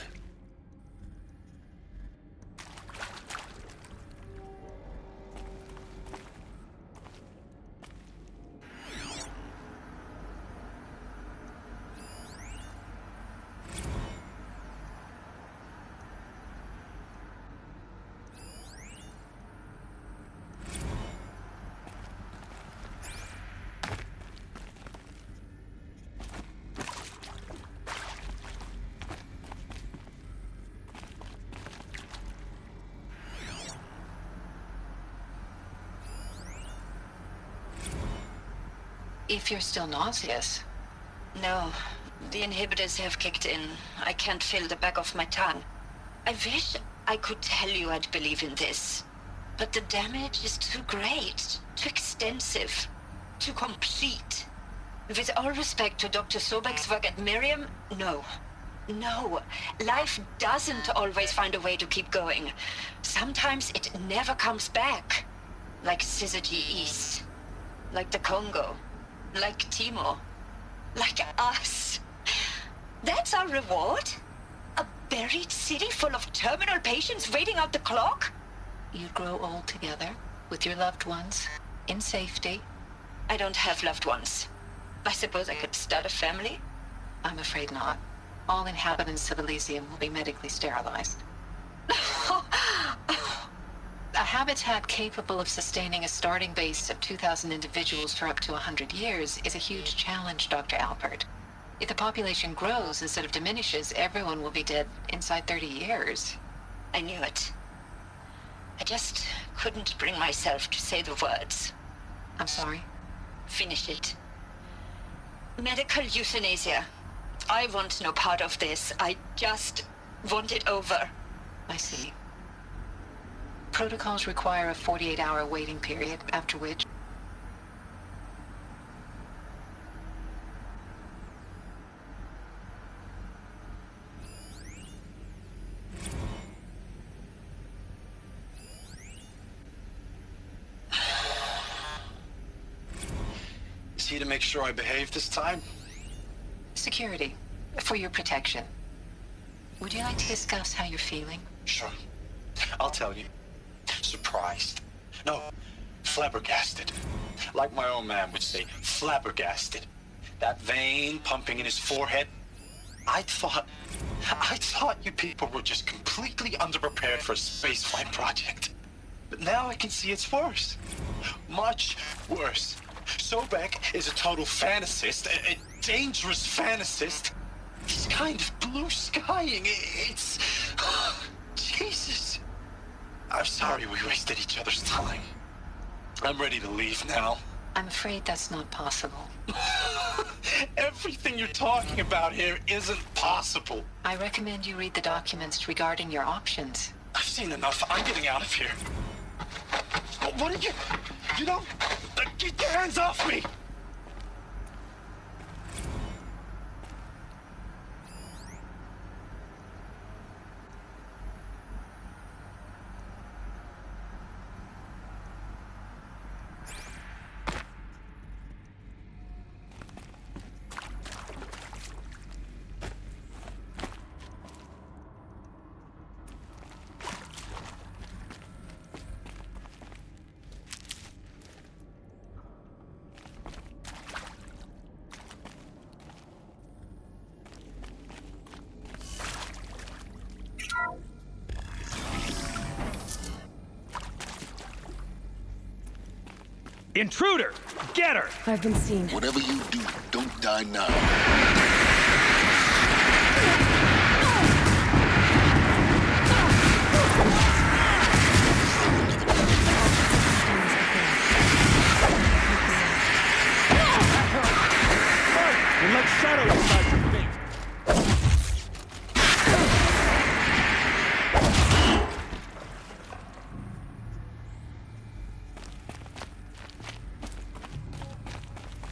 If you're still nauseous. No, the inhibitors have kicked in. I can't feel the back of my tongue. I wish I could tell you I'd believe in this. But the damage is too great, too extensive, too complete. With all respect to Dr. Sobek's work at Miriam, no. No, life doesn't always find a way to keep going. Sometimes it never comes back. Like Syzygy East. Like the Congo. Like Timor. Like us. That's our reward? A buried city full of terminal patients waiting out the clock? You'd grow old together, with your loved ones, in safety. I don't have loved ones. I suppose I could start a family? I'm afraid not. All inhabitants of Elysium will be medically sterilized. A habitat capable of sustaining a starting base of 2,000 individuals for up to 100 years is a huge challenge, Dr. Alpert. If the population grows instead of diminishes, everyone will be dead inside 30 years. I knew it. I just couldn't bring myself to say the words. I'm sorry? Finish it. Medical euthanasia. I want no part of this. I just want it over. I see. Protocols require a 48-hour waiting period, after which... Is he to make sure I behave this time? Security. For your protection. Would you like to discuss how you're feeling? Sure. I'll tell you. Surprised. No, flabbergasted. Like my own man would say, flabbergasted. That vein pumping in his forehead. I thought you people were just completely underprepared for a spaceflight project. But now I can see it's worse. Much worse. Sobek is a total fantasist, a dangerous fantasist. He's kind of blue skying. It's... Jesus. I'm sorry we wasted each other's time. I'm ready to leave now. I'm afraid that's not possible. Everything you're talking about here isn't possible. I recommend you read the documents regarding your options. I've seen enough. I'm getting out of here. What did you... You don't... Get your hands off me! Intruder! Get her! I've been seen. Whatever you do, don't die now. And let shadows inside your fate.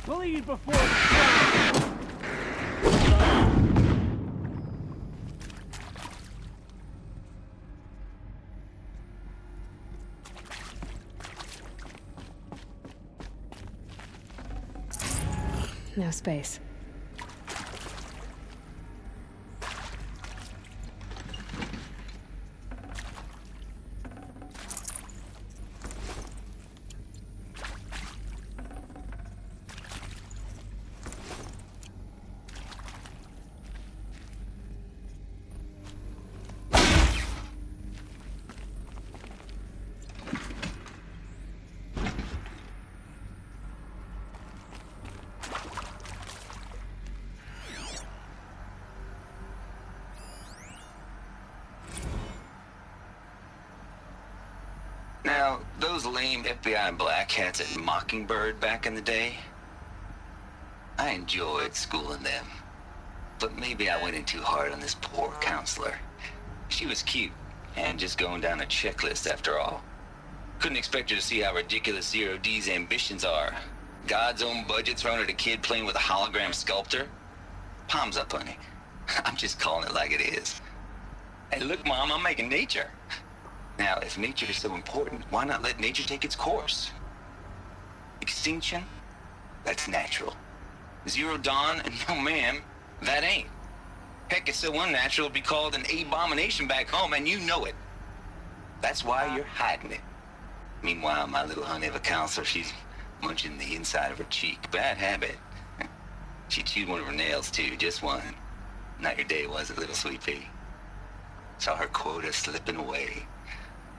Bleed before No space. Now, those lame FBI black hats at Mockingbird back in the day, I enjoyed schooling them. But maybe I went in too hard on this poor counselor. She was cute, and just going down a checklist after all. Couldn't expect her to see how ridiculous Zero D's ambitions are. God's own budget thrown at a kid playing with a hologram sculptor? Palms up, honey. I'm just calling it like it is. Hey, look, Mom, I'm making nature. Now, if nature is so important, why not let nature take its course? Extinction? That's natural. Zero Dawn? No, ma'am, that ain't. Heck, it's so unnatural it'd be called an abomination back home, and you know it. That's why you're hiding it. Meanwhile, my little honey of a counselor, she's munching the inside of her cheek. Bad habit. She chewed one of her nails, too, just one. Not your day, was it, little sweet pea? Saw her quota slipping away.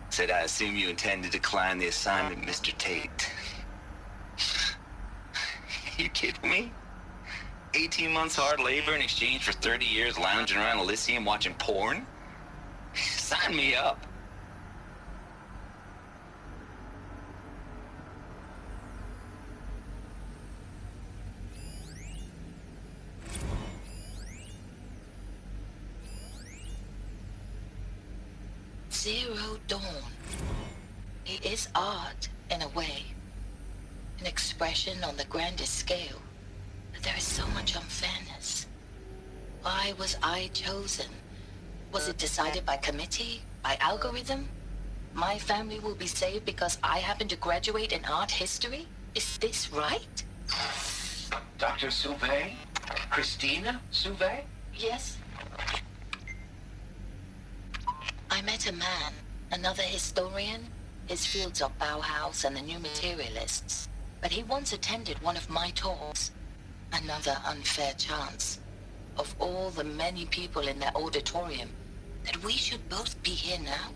Said, I assume you intend to decline the assignment, Mr. Tate. You kidding me? 18 months hard labor in exchange for 30 years lounging around Elysium watching porn? Sign me up. Zero Dawn. It is art, in a way. An expression on the grandest scale. But there is so much unfairness. Why was I chosen? Was it decided by committee? By algorithm? My family will be saved because I happen to graduate in art history? Is this right? Dr. Sauvé? Christina Sauvé? Yes. I met a man, another historian. His fields are Bauhaus and the New Materialists. But he once attended one of my talks. Another unfair chance. Of all the many people in that auditorium, that we should both be here now.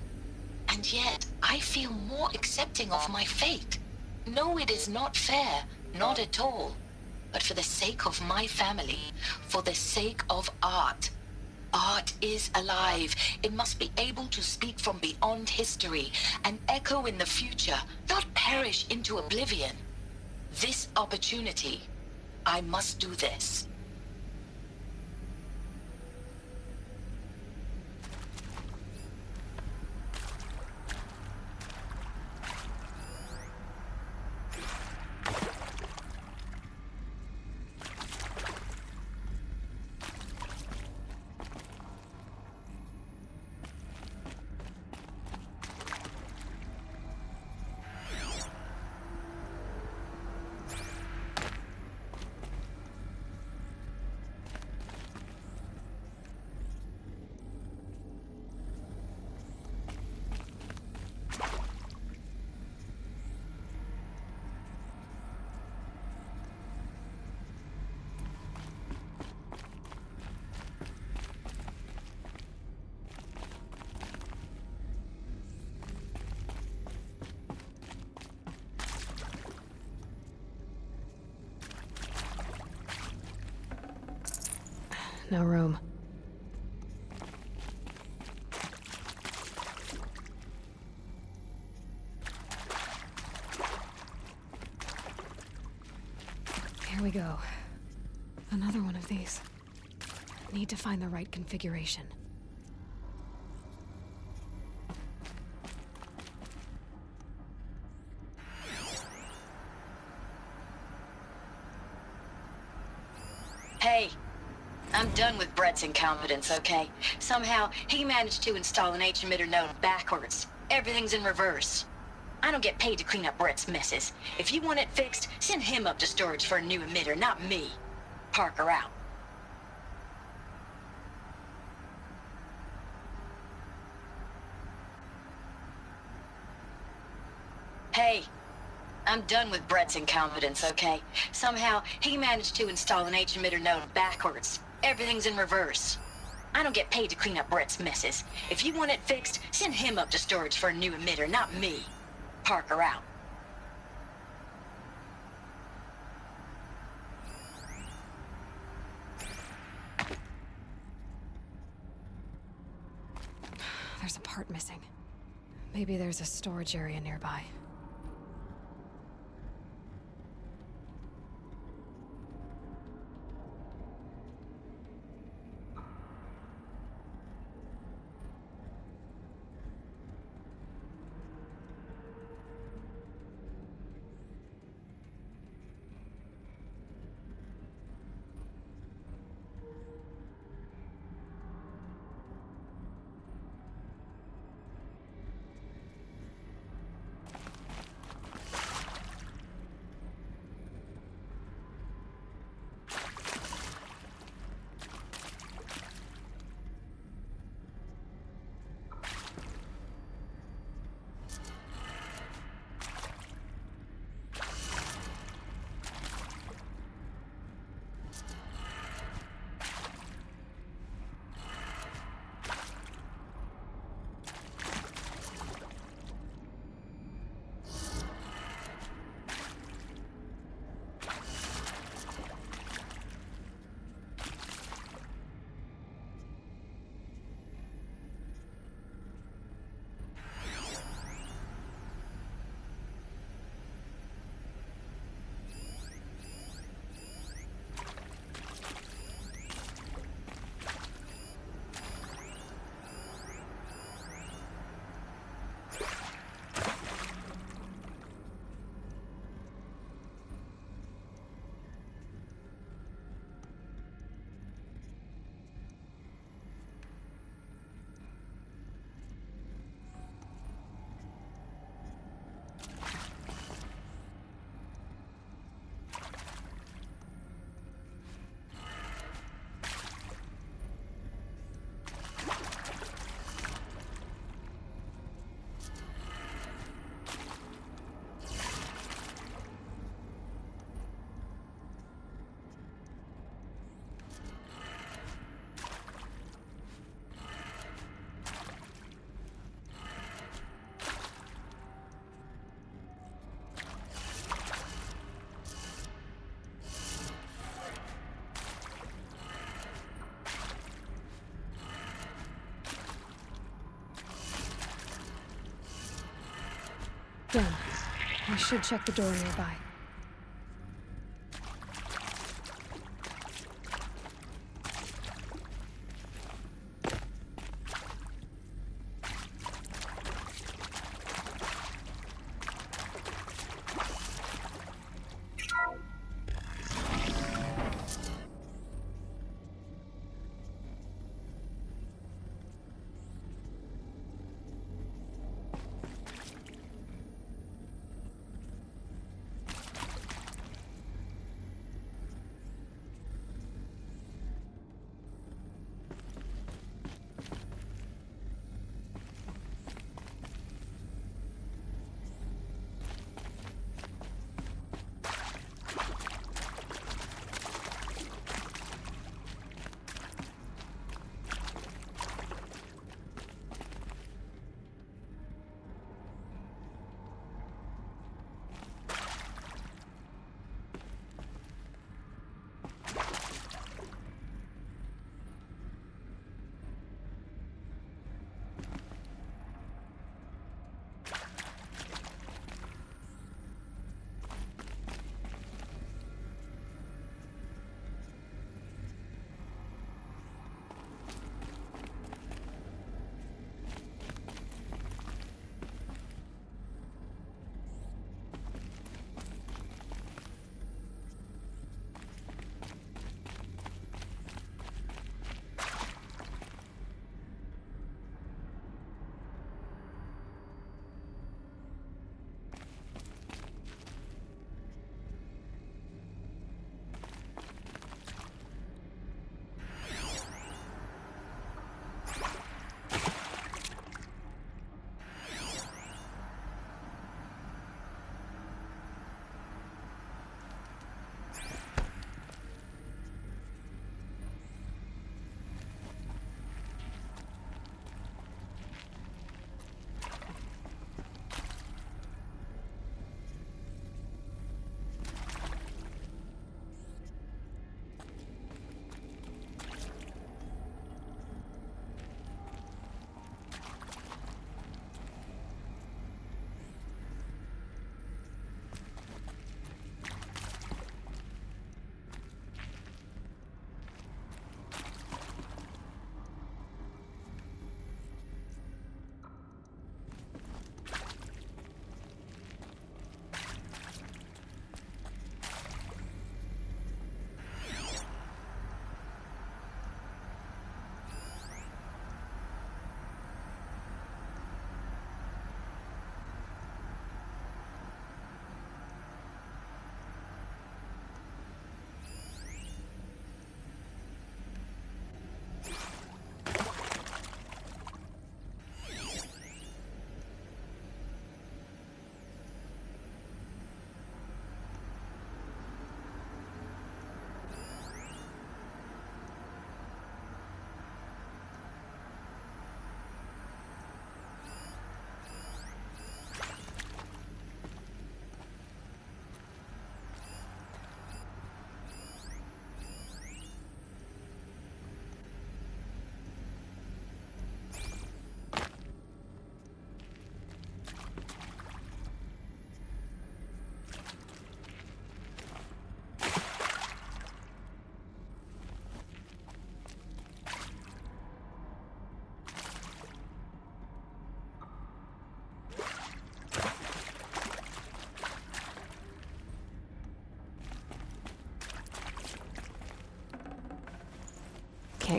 And yet, I feel more accepting of my fate. No, it is not fair. Not at all. But for the sake of my family, for the sake of art. Art is alive. It must be able to speak from beyond history and echo in the future, not perish into oblivion. This opportunity, I must do this. No room. Here we go. Another one of these. Need to find the right configuration. Hey, I'm done with Brett's incompetence, okay? Somehow, he managed to install an H-emitter node backwards. Everything's in reverse. I don't get paid to clean up Brett's messes. If you want it fixed, send him up to storage for a new emitter, not me. Parker out. Hey, I'm done with Brett's incompetence, okay? Somehow, he managed to install an H-emitter node backwards. Everything's in reverse. I don't get paid to clean up Brett's messes. If you want it fixed, send him up to storage for a new emitter, not me. Parker out. There's a part missing. Maybe there's a storage area nearby. Done. I should check the door nearby.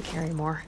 can't carry more.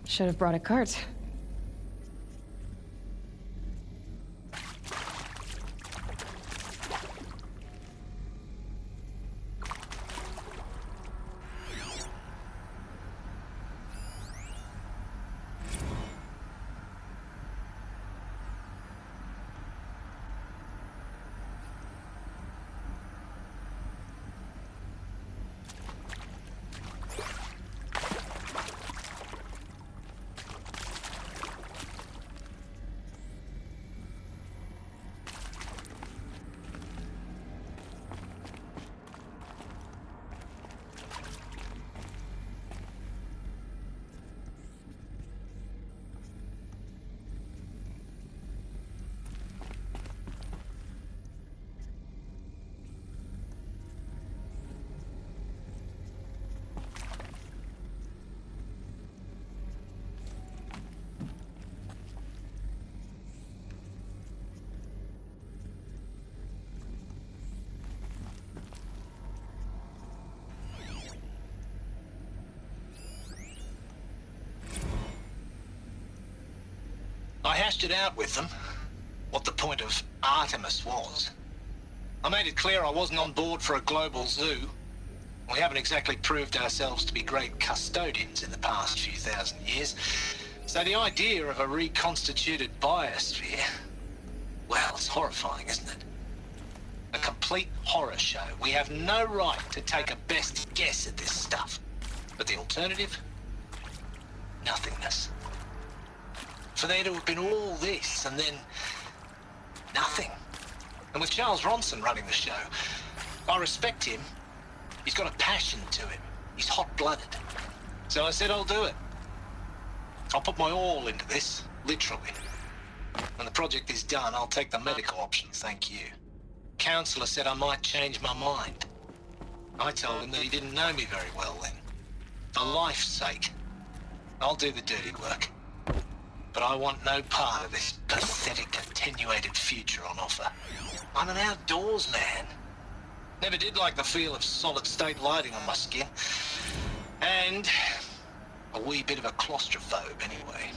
Should have brought a cart. I hashed it out with them, what the point of Artemis was. I made it clear I wasn't on board for a global zoo. We haven't exactly proved ourselves to be great custodians in the past few thousand years. So the idea of a reconstituted biosphere, well, it's horrifying, isn't it? A complete horror show. We have no right to take a best guess at this stuff. But the alternative? Nothingness. For there to have been all this, and then nothing. And with Charles Ronson running the show, I respect him. He's got a passion to him. He's hot-blooded. So I said I'll do it. I'll put my all into this, literally. When the project is done, I'll take the medical option, thank you. Counselor said I might change my mind. I told him that he didn't know me very well then. For life's sake, I'll do the dirty work. But I want no part of this pathetic, attenuated future on offer. I'm an outdoors man. Never did like the feel of solid-state lighting on my skin. And a wee bit of a claustrophobe, anyway.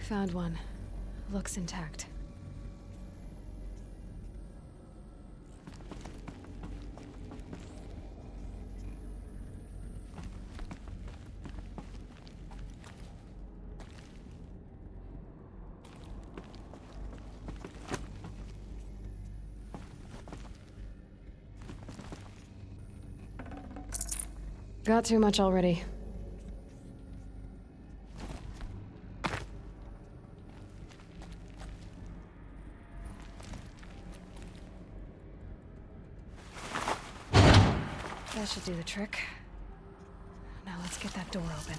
Found one. Looks intact. Got too much already. That should do the trick. Now let's get that door open.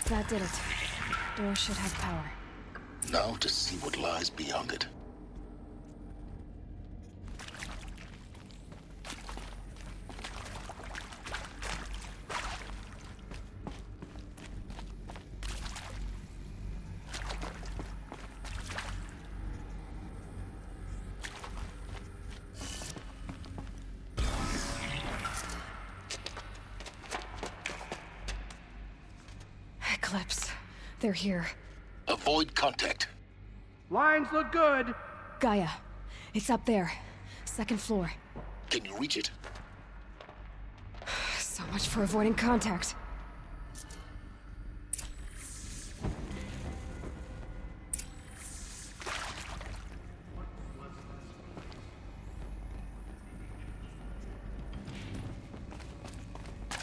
That did it. Door should have power. Now to see what lies beyond it. Eclipse. They're here. Avoid contact. Lines look good. Gaia. It's up there. Second floor. Can you reach it? So much for avoiding contact.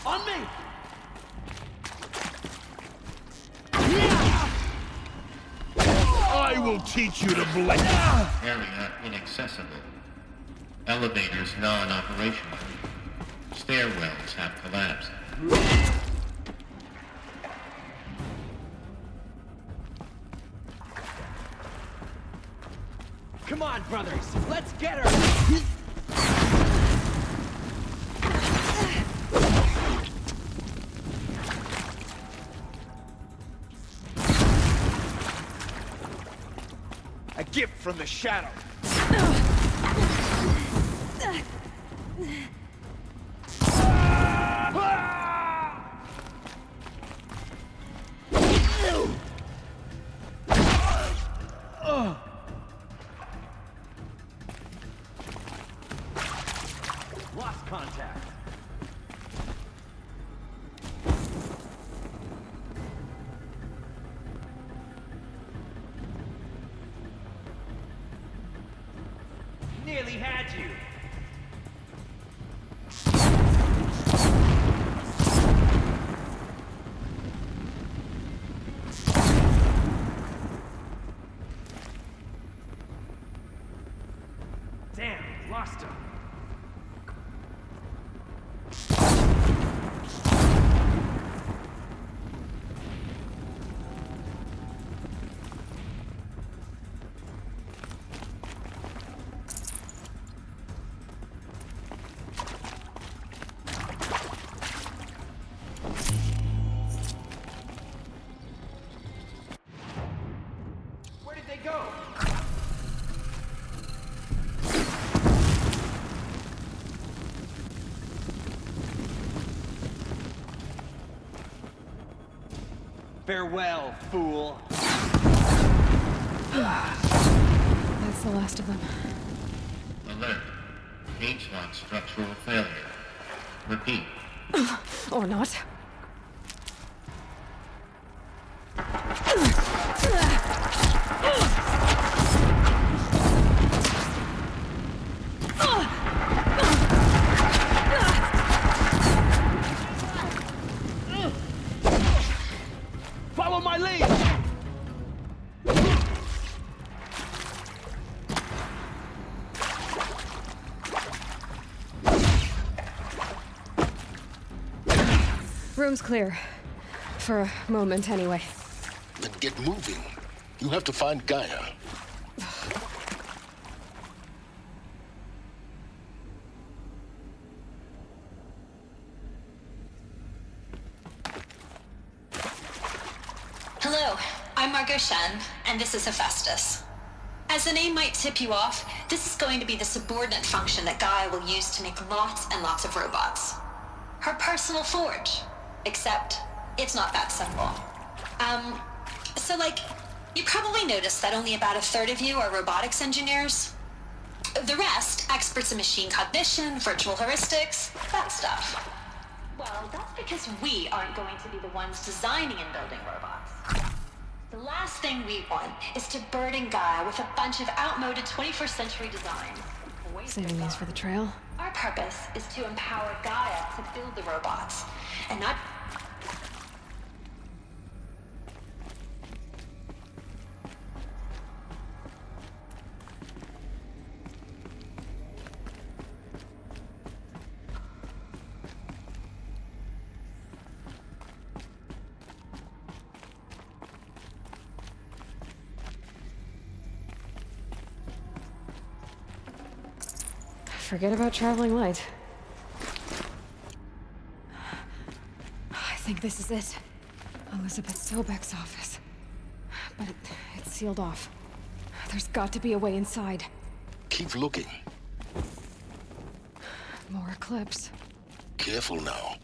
On me! I will teach you to blink. Area inaccessible. Elevators non-operational. Stairwells have collapsed. Come on, brothers. Let's get her. A gift from the shadow. Lost contact. Nearly had you. Damn, lost him. Where did they go? Farewell, fool. That's the last of them. Alert. H-lock structural failure. Repeat. Or not. Follow my lead! Room's clear. For a moment, anyway. Then get moving. You have to find Gaia. Hello, I'm Margot Shen, and this is Hephaestus. As the name might tip you off, this is going to be the subordinate function that Gaia will use to make lots and lots of robots. Her personal forge. Except, it's not that simple. You probably noticed that only about a third of you are robotics engineers. The rest, experts in machine cognition, virtual heuristics, that stuff. Well, that's because we aren't going to be the ones designing and building robots. The last thing we want is to burden Gaia with a bunch of outmoded 21st century designs. Saving these for the trail. Our purpose is to empower Gaia to build the robots, and not... Forget about traveling light. I think this is it. Elizabeth Sobek's office. But it's sealed off. There's got to be a way inside. Keep looking. More Eclipse. Careful now.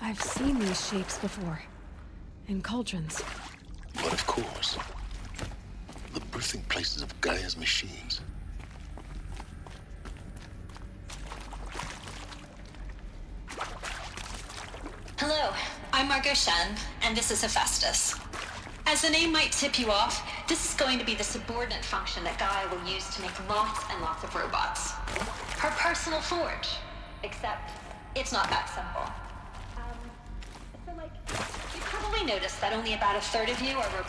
I've seen these shapes before. In cauldrons. But of course, the birthing places of Gaia's machines. Hello, I'm Margot Shen, and this is Hephaestus. As the name might tip you off, this is going to be the subordinate function that Gaia will use to make lots and lots of robots. Her personal forge. Except, it's not that simple. So like, you probably noticed that only about a third of you are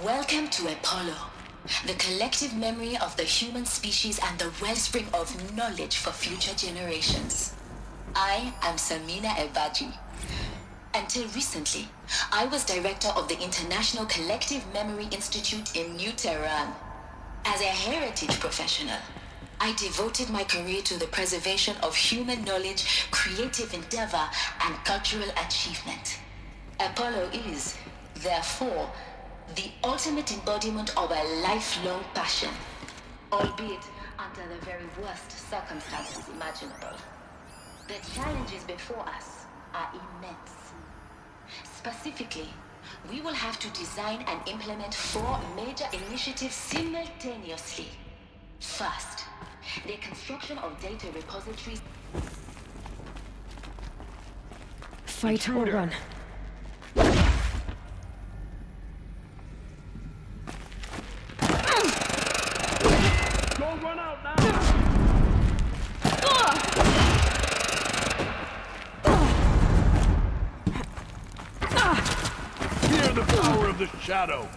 Welcome to Apollo, the collective memory of the human species and the wellspring of knowledge for future generations. I am Samina Ebaji. Until recently, I was director of the International Collective Memory Institute in New Tehran. As a heritage professional, I devoted my career to the preservation of human knowledge, creative endeavor, and cultural achievement. Apollo is, therefore, the ultimate embodiment of a lifelong passion, albeit under the very worst circumstances imaginable. The challenges before us are immense. Specifically, we will have to design and implement 4 major initiatives simultaneously. First, the construction of data repositories. Fight or run. Don't run out now! Fear the power of the shadow!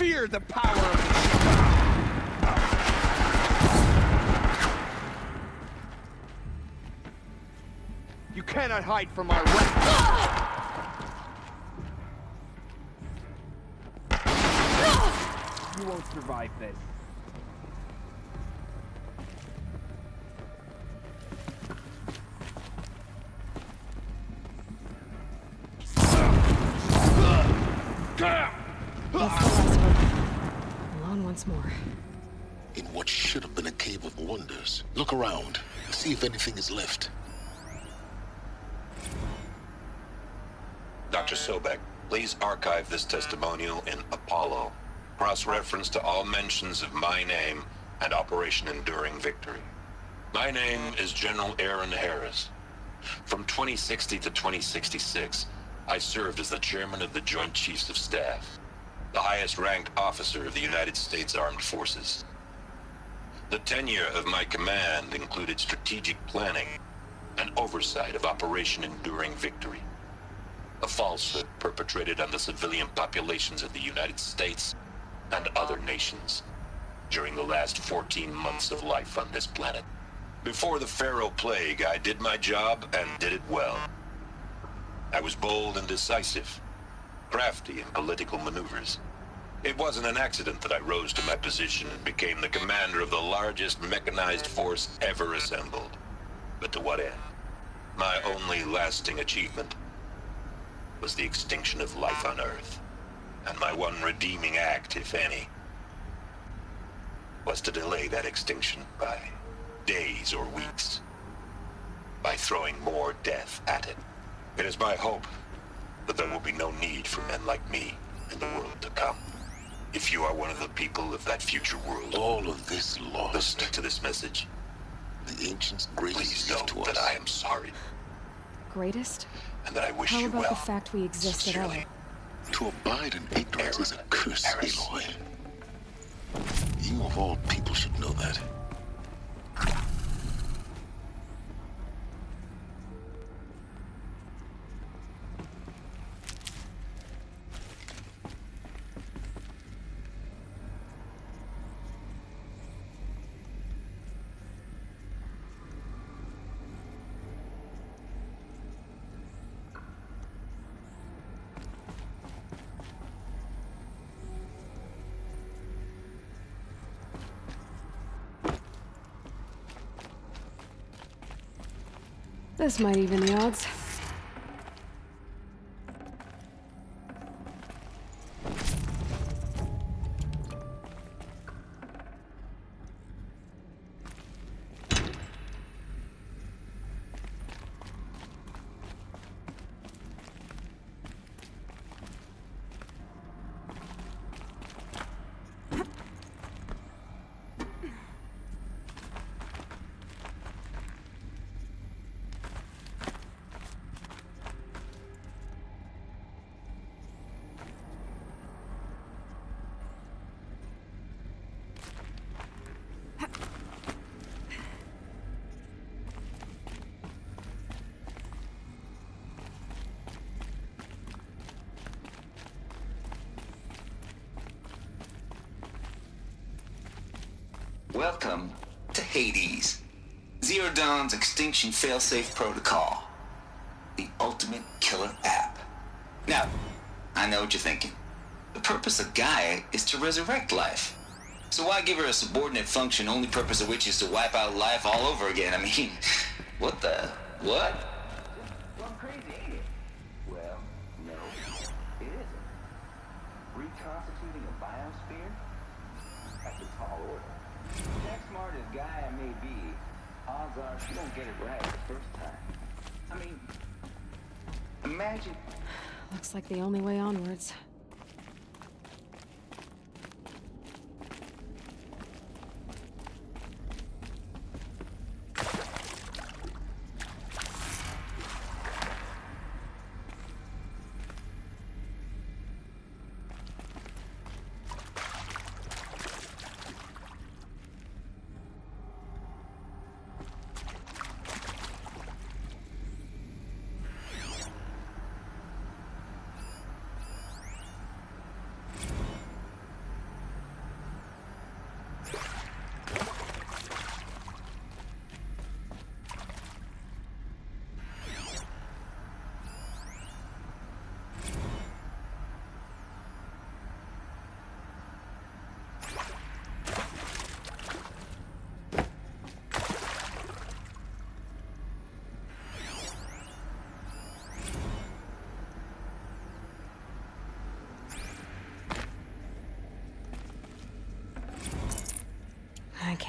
fear the power of the Shabbat. You cannot hide from our wrath. You won't survive this. Alone once more. In what should have been a cave of wonders. Look around. See if anything is left. Dr. Sobek, please archive this testimonial in Apollo. Cross-reference to all mentions of my name and Operation Enduring Victory. My name is General Aaron Harris. From 2060 to 2066, I served as the chairman of the Joint Chiefs of Staff, the highest-ranked officer of the United States Armed Forces. The tenure of my command included strategic planning and oversight of Operation Enduring Victory, a falsehood perpetrated on the civilian populations of the United States and other nations during the last 14 months of life on this planet. Before the Pharaoh Plague, I did my job and did it well. I was bold and decisive, crafty in political maneuvers. It wasn't an accident that I rose to my position and became the commander of the largest mechanized force ever assembled. But to what end? My only lasting achievement was the extinction of life on Earth. And my one redeeming act, if any, was to delay that extinction by days or weeks, by throwing more death at it. It is my hope that there will be no need for men like me in the world to come. If you are one of the people of that future world, all of this lost. Listening to this message, the ancients' greatest please know that I am sorry. Greatest? And that I wish How you about well. the fact we exist at all? To abide in ignorance is a curse, Aloy. You of all people should know that. This might even the odds. Welcome to Hades, Zero Dawn's Extinction Failsafe Protocol, the ultimate killer app. Now, I know what you're thinking. The purpose of Gaia is to resurrect life. So why give her a subordinate function, only purpose of which is to wipe out life all over again? I mean, what the... what? Well, crazy, ain't it? Well, no, it isn't. Reconstituting a biosphere? That's a tall order. As smart as Gaia may be, odds are she won't get it right the first time. I mean, imagine... Looks like the only way onwards.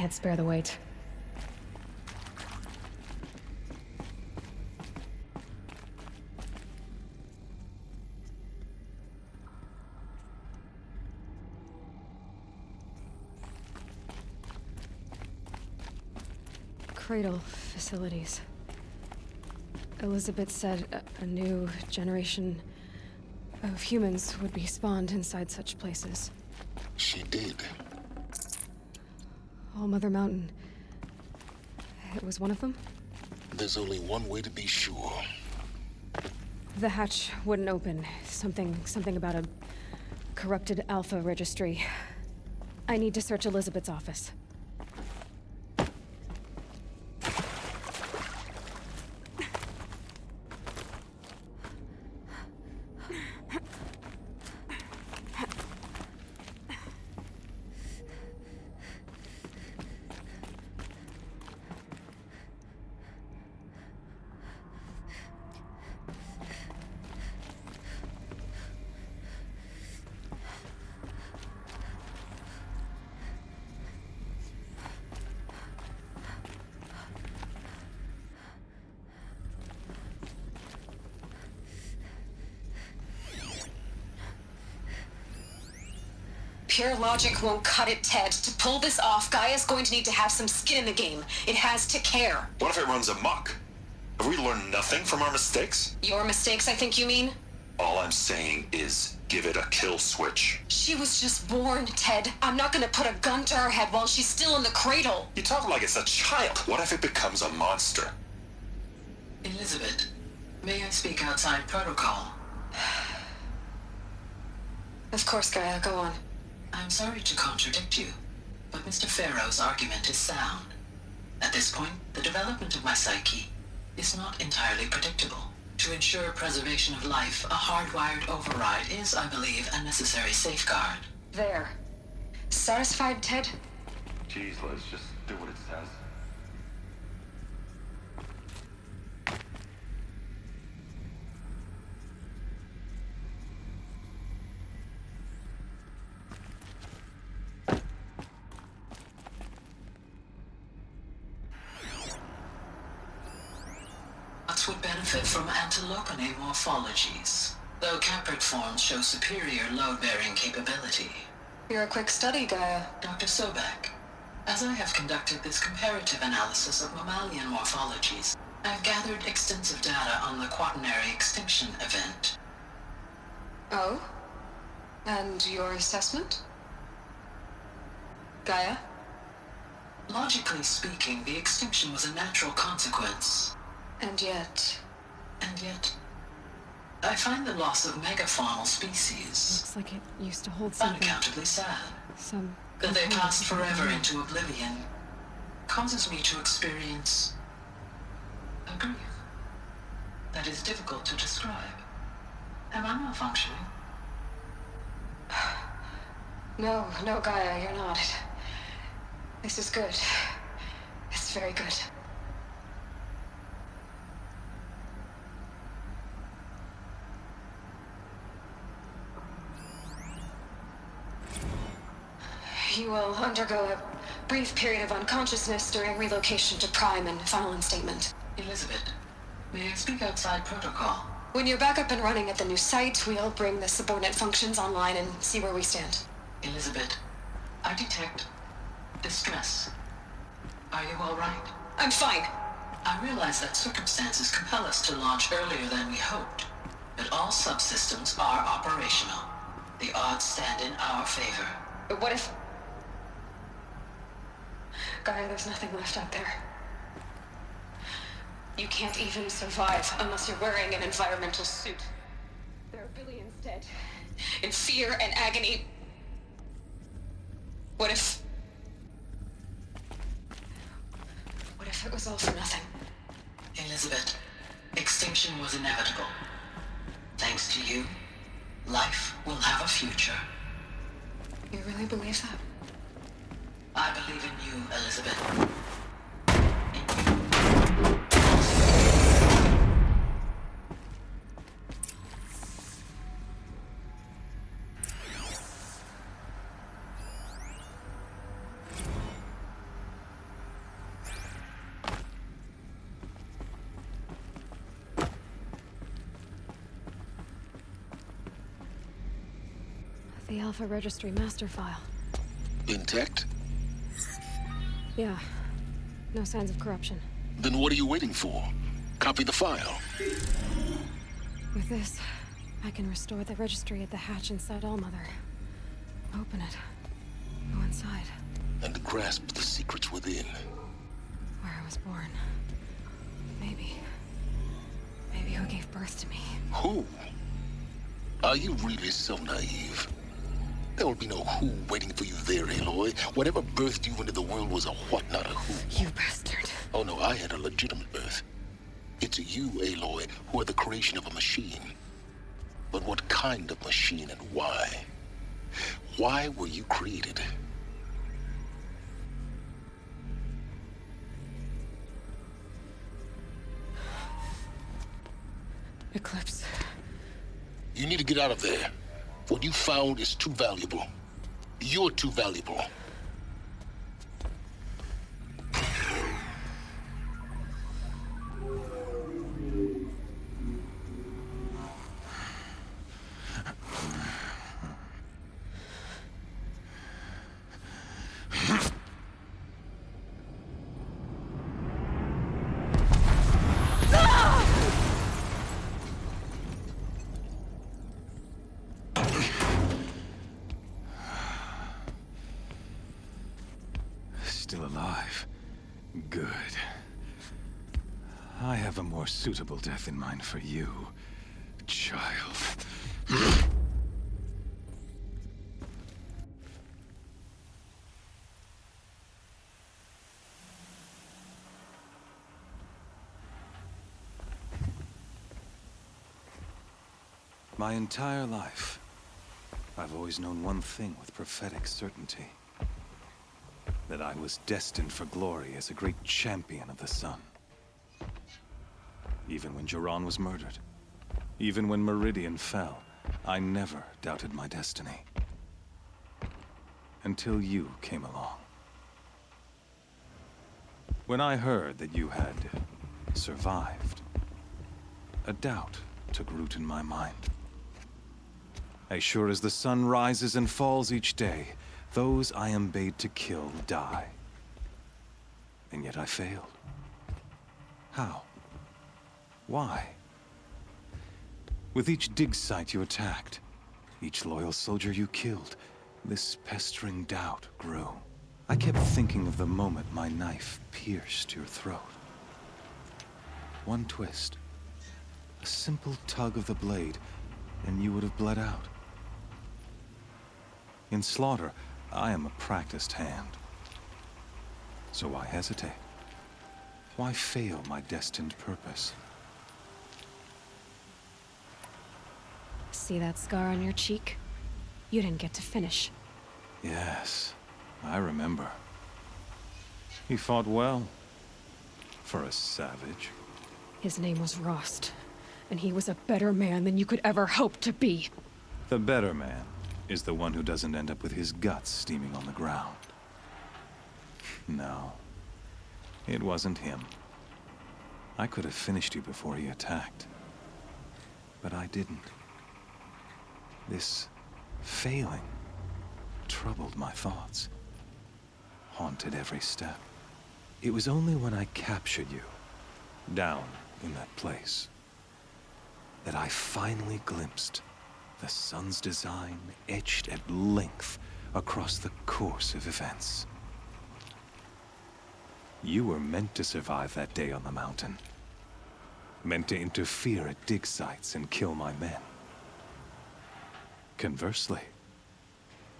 can't spare the weight. Cradle facilities. Elizabeth said a new generation of humans would be spawned inside such places. She did. All Mother Mountain. It was one of them? There's only one way to be sure. The hatch wouldn't open. Something about a corrupted Alpha registry. I need to search Elizabeth's office. Pure logic won't cut it, Ted. To pull this off, Gaia's going to need to have some skin in the game. It has to care. What if it runs amok? Have we learned nothing from our mistakes? Your mistakes, I think you mean? All I'm saying is give it a kill switch. She was just born, Ted. I'm not gonna put a gun to her head while she's still in the cradle. You talk like it's a child. What if it becomes a monster? Elizabeth, may I speak outside protocol? Of course, Gaia, go on. I'm sorry to contradict you, but Mr. Farrow's argument is sound. At this point, the development of my psyche is not entirely predictable. To ensure preservation of life, a hardwired override is, I believe, a necessary safeguard. There. Satisfied, Ted? Jeez, let's just do what it says. Would benefit from antilopinae morphologies, though caprid forms show superior load-bearing capability. You're a quick study, Gaia. Dr. Sobek, as I have conducted this comparative analysis of mammalian morphologies, I have gathered extensive data on the quaternary extinction event. Oh? And your assessment? Gaia? Logically speaking, the extinction was a natural consequence. And yet, I find the loss of megafaunal species looks like it used to hold something. Unaccountably sad. Some That they passed forever into oblivion causes me to experience a grief that is difficult to describe. Am I malfunctioning? No, Gaia, you're not. This is good. It's very good. You will undergo a brief period of unconsciousness during relocation to Prime and final instatement. Elizabeth, may I speak outside protocol? When you're back up and running at the new site, we'll bring the subordinate functions online and see where we stand. Elizabeth, I detect distress. Are you all right? I'm fine. I realize that circumstances compel us to launch earlier than we hoped, but all subsystems are operational. The odds stand in our favor. But what if... Gaia, there's nothing left out there. You can't even survive unless you're wearing an environmental suit. There are billions dead. In fear and agony. What if it was all for nothing? Elizabeth, extinction was inevitable. Thanks to you, life will have a future. You really believe that? I believe in you, Elizabeth. The Alpha Registry master file. Intact? Yeah. No signs of corruption. Then what are you waiting for? Copy the file. With this, I can restore the registry at the hatch inside Allmother. Open it. Go inside. And grasp the secrets within. Where I was born. Maybe who gave birth to me. Who? Are you really so naive? There will be no who waiting for you there, Aloy. Whatever birthed you into the world was a what, not a who. You bastard. Oh no, I had a legitimate birth. It's you, Aloy, who are the creation of a machine. But what kind of machine and why? Why were you created? Eclipse. You need to get out of there. What you found is too valuable. You're too valuable. Still alive. Good. I have a more suitable death in mind for you, child. My entire life, I've always known one thing with prophetic certainty. That I was destined for glory as a great champion of the sun. Even when Jiran was murdered, even when Meridian fell, I never doubted my destiny. Until you came along. When I heard that you had survived, a doubt took root in my mind. As sure as the sun rises and falls each day, those I am bade to kill die. And yet I failed. How? Why? With each dig site you attacked, each loyal soldier you killed, this pestering doubt grew. I kept thinking of the moment my knife pierced your throat. One twist, a simple tug of the blade, and you would have bled out. In slaughter, I am a practiced hand. So why hesitate? Why fail my destined purpose? See that scar on your cheek? You didn't get to finish. Yes, I remember. He fought well. For a savage. His name was Rost, and he was a better man than you could ever hope to be. The better man is the one who doesn't end up with his guts steaming on the ground. No, it wasn't him. I could have finished you before he attacked. But I didn't. This failing troubled my thoughts, haunted every step. It was only when I captured you, down in that place, that I finally glimpsed the sun's design etched at length across the course of events. You were meant to survive that day on the mountain. Meant to interfere at dig sites and kill my men. Conversely,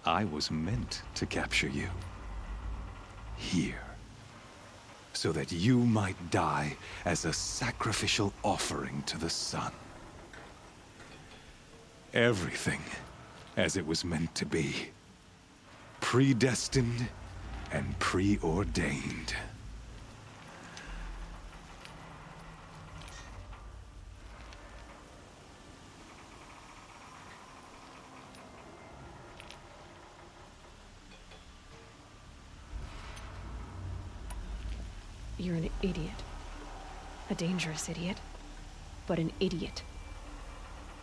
I was meant to capture you. Here. So that you might die as a sacrificial offering to the sun. Everything as it was meant to be. Predestined and preordained. You're an idiot. A dangerous idiot, but an idiot.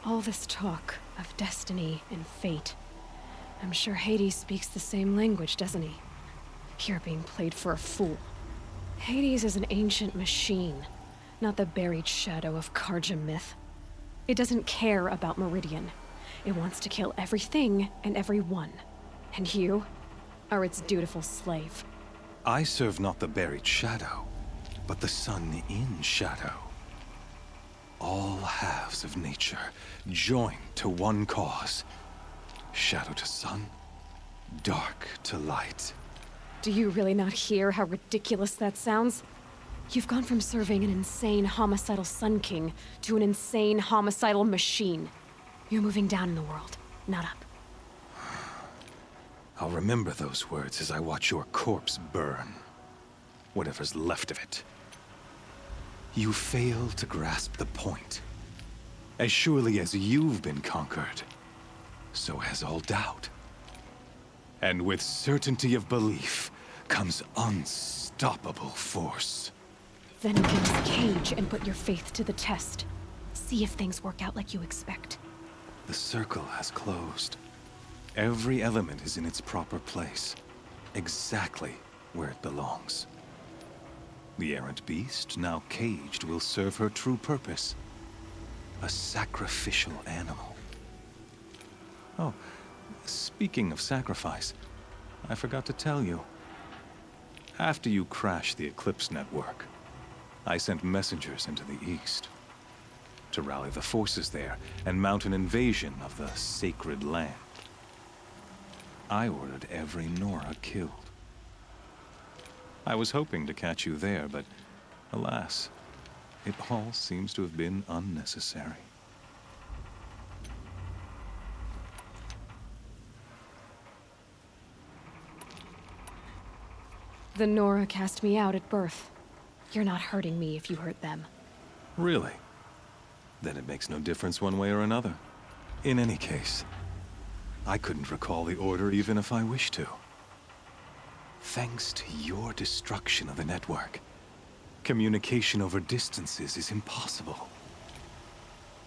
All this talk of destiny and fate, I'm sure Hades speaks the same language, doesn't he? You're being played for a fool. Hades is an ancient machine, not the buried shadow of Karja myth. It doesn't care about Meridian. It wants to kill everything and everyone. And you are its dutiful slave. I serve not the buried shadow, but the sun in shadow. All halves of nature joined to one cause. Shadow to sun, dark to light. Do you really not hear how ridiculous that sounds? You've gone from serving an insane homicidal Sun King to an insane homicidal machine. You're moving down in the world, not up. I'll remember those words as I watch your corpse burn. Whatever's left of it. You fail to grasp the point. As surely as you've been conquered, so has all doubt. And with certainty of belief comes unstoppable force. Then open this cage and put your faith to the test. See if things work out like you expect. The circle has closed. Every element is in its proper place, exactly where it belongs. The errant beast, now caged, will serve her true purpose. A sacrificial animal. Oh, speaking of sacrifice, I forgot to tell you. After you crashed the Eclipse network, I sent messengers into the east to rally the forces there and mount an invasion of the sacred land. I ordered every Nora killed. I was hoping to catch you there, but alas, it all seems to have been unnecessary. The Nora cast me out at birth. You're not hurting me if you hurt them. Really? Then it makes no difference one way or another. In any case, I couldn't recall the order even if I wished to. Thanks to your destruction of the network, communication over distances is impossible.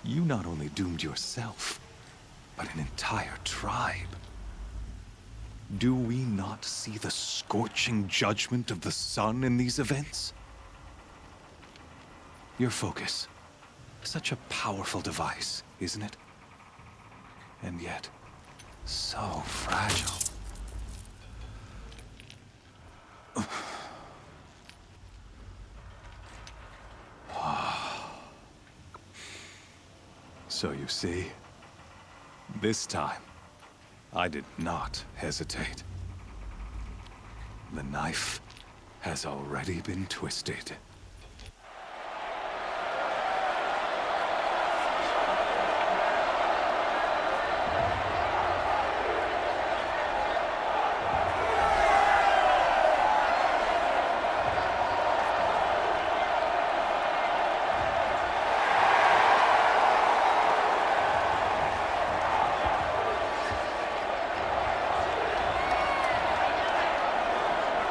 You not only doomed yourself, but an entire tribe. Do we not see the scorching judgment of the sun in these events? Your focus. Such a powerful device, isn't it? And yet, so fragile. So you see, this time, I did not hesitate. The knife has already been twisted.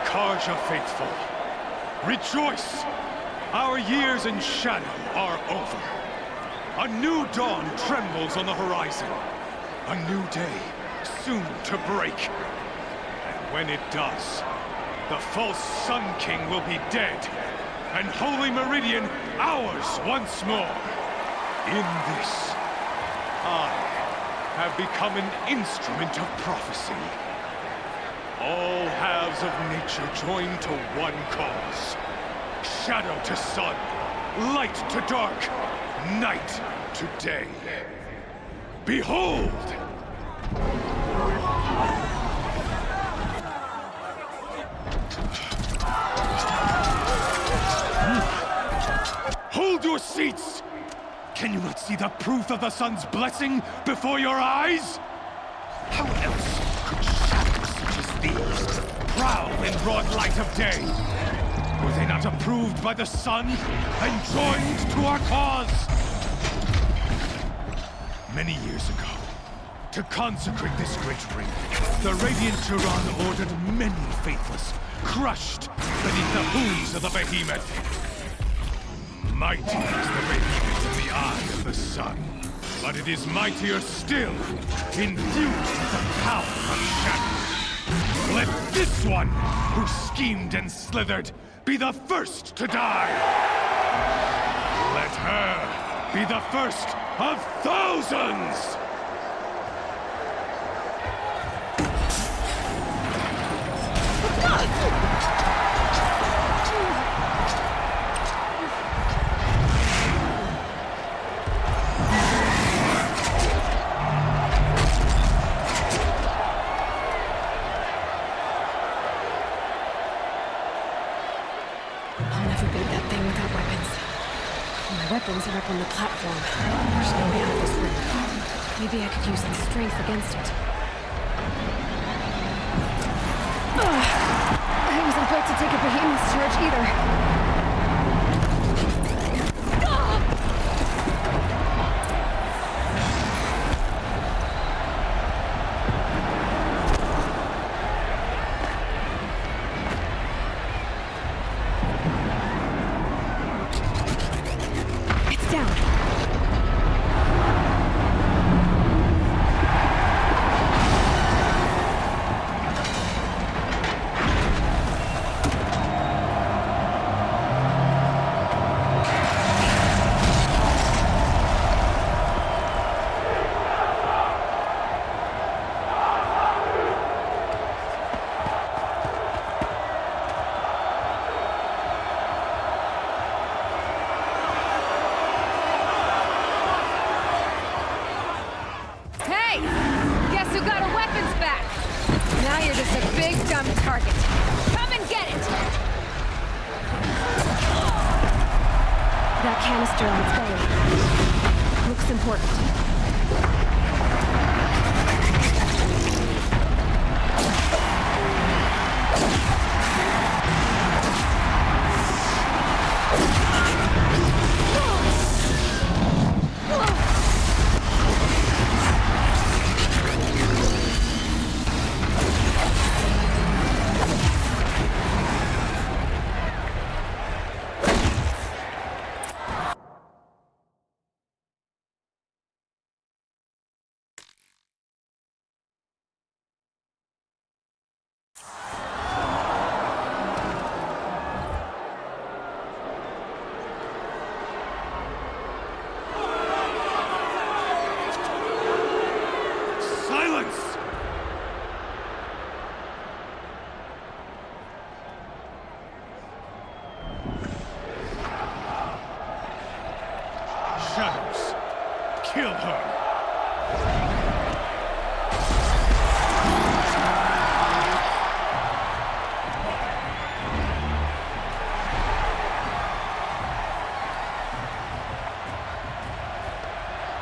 Karja faithful, rejoice! Our years in shadow are over. A new dawn trembles on the horizon. A new day, soon to break. And when it does, the false Sun King will be dead, and Holy Meridian ours once more. In this, I have become an instrument of prophecy. All halves of nature join to one cause. Shadow to sun, light to dark, night to day. Behold! Hold your seats! Can you not see the proof of the sun's blessing before your eyes? How else could shadows such as these prowl in broad light of day? Were they not approved by the sun and joined to our cause? Many years ago, to consecrate this great ring, the Radiant Turan ordered many faithless, crushed beneath the hooves of the behemoth. Mighty is the behemoth in the eye of the sun. But it is mightier still, infused with the power of shadow. Let this one, who schemed and slithered, be the first to die! Let her be the first of thousands! Weapons are up on the platform. There's no way out of this room. Maybe I could use the strength against it. I wasn't built to take a behemoth's charge either. Shadows, kill her!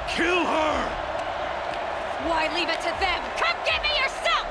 Kill her! Why leave it to them? Come get me yourself!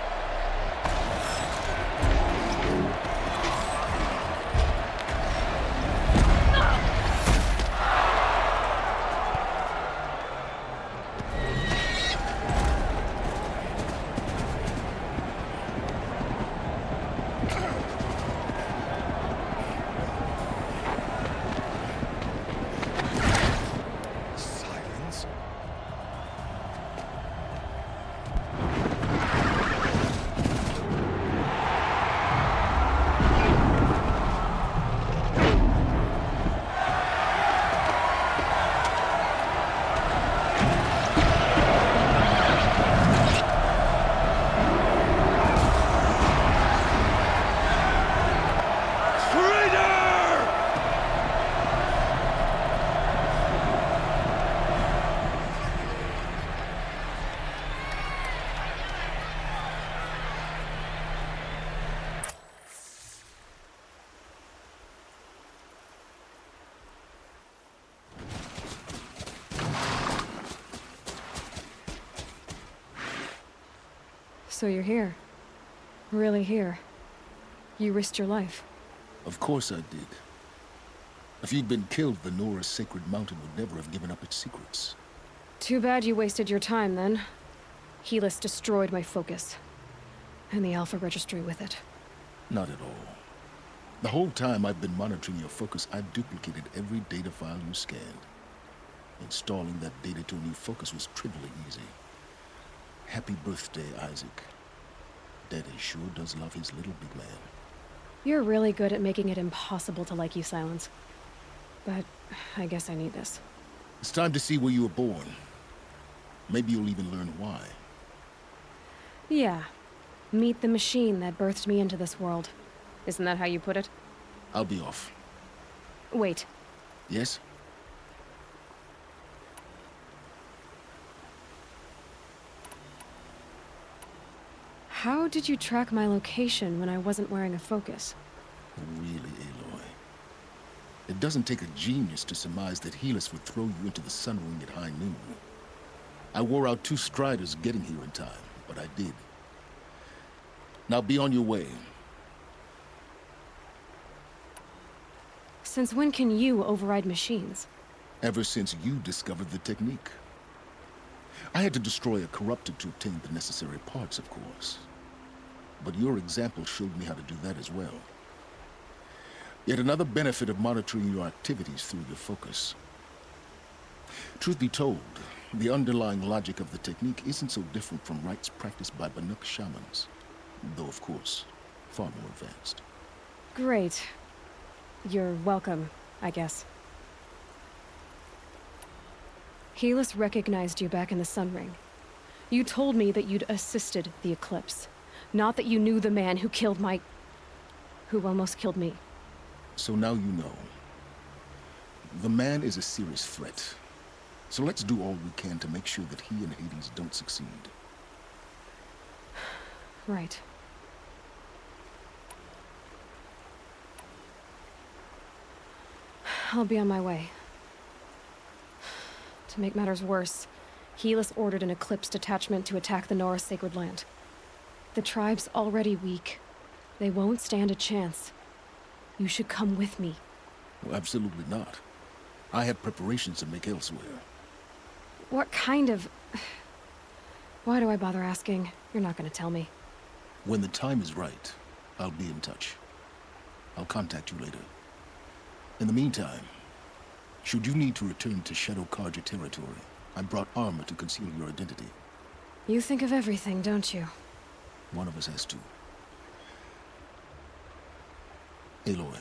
So you're here. Really here. You risked your life. Of course I did. If you'd been killed, the Nora's Sacred Mountain would never have given up its secrets. Too bad you wasted your time, then. Helis destroyed my focus. And the Alpha Registry with it. Not at all. The whole time I've been monitoring your focus, I've duplicated every data file you scanned. Installing that data to a new focus was trivially easy. Happy birthday, Isaac. Daddy sure does love his little big man. You're really good at making it impossible to like you, Silence. But I guess I need this. It's time to see where you were born. Maybe you'll even learn why. Yeah. Meet the machine that birthed me into this world. Isn't that how you put it? I'll be off. Wait. Yes? How did you track my location when I wasn't wearing a focus? Really, Aloy? It doesn't take a genius to surmise that Helis would throw you into the Sun Ring at high noon. I wore out 2 striders getting here in time, but I did. Now be on your way. Since when can you override machines? Ever since you discovered the technique. I had to destroy a corrupted to obtain the necessary parts, of course. But your example showed me how to do that as well. Yet another benefit of monitoring your activities through your focus. Truth be told, the underlying logic of the technique isn't so different from rites practiced by Banuk shamans. Though, of course, far more advanced. Great. You're welcome, I guess. Helis recognized you back in the Sun Ring. You told me that you'd assisted the Eclipse. Not that you knew the man who killed who almost killed me. So now you know. The man is a serious threat. So let's do all we can to make sure that he and Hades don't succeed. Right. I'll be on my way. To make matters worse, Helis ordered an Eclipse detachment to attack the Nora Sacred Land. The tribe's already weak. They won't stand a chance. You should come with me. Well, absolutely not. I have preparations to make elsewhere. What kind of... Why do I bother asking? You're not gonna tell me. When the time is right, I'll be in touch. I'll contact you later. In the meantime, should you need to return to Shadow Carja territory, I brought armor to conceal your identity. You think of everything, don't you? One of us has to. Aloy,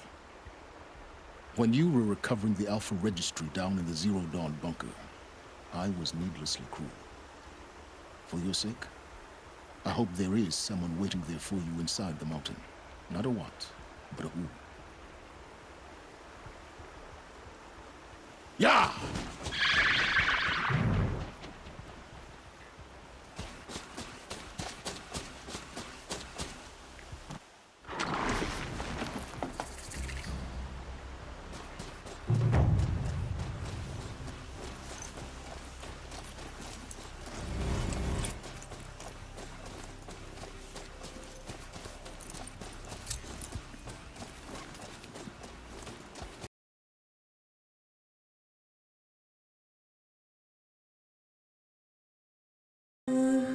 when you were recovering the Alpha Registry down in the Zero Dawn bunker, I was needlessly cruel. For your sake, I hope there is someone waiting there for you inside the mountain. Not a what, but a who. Yeah! Ooh.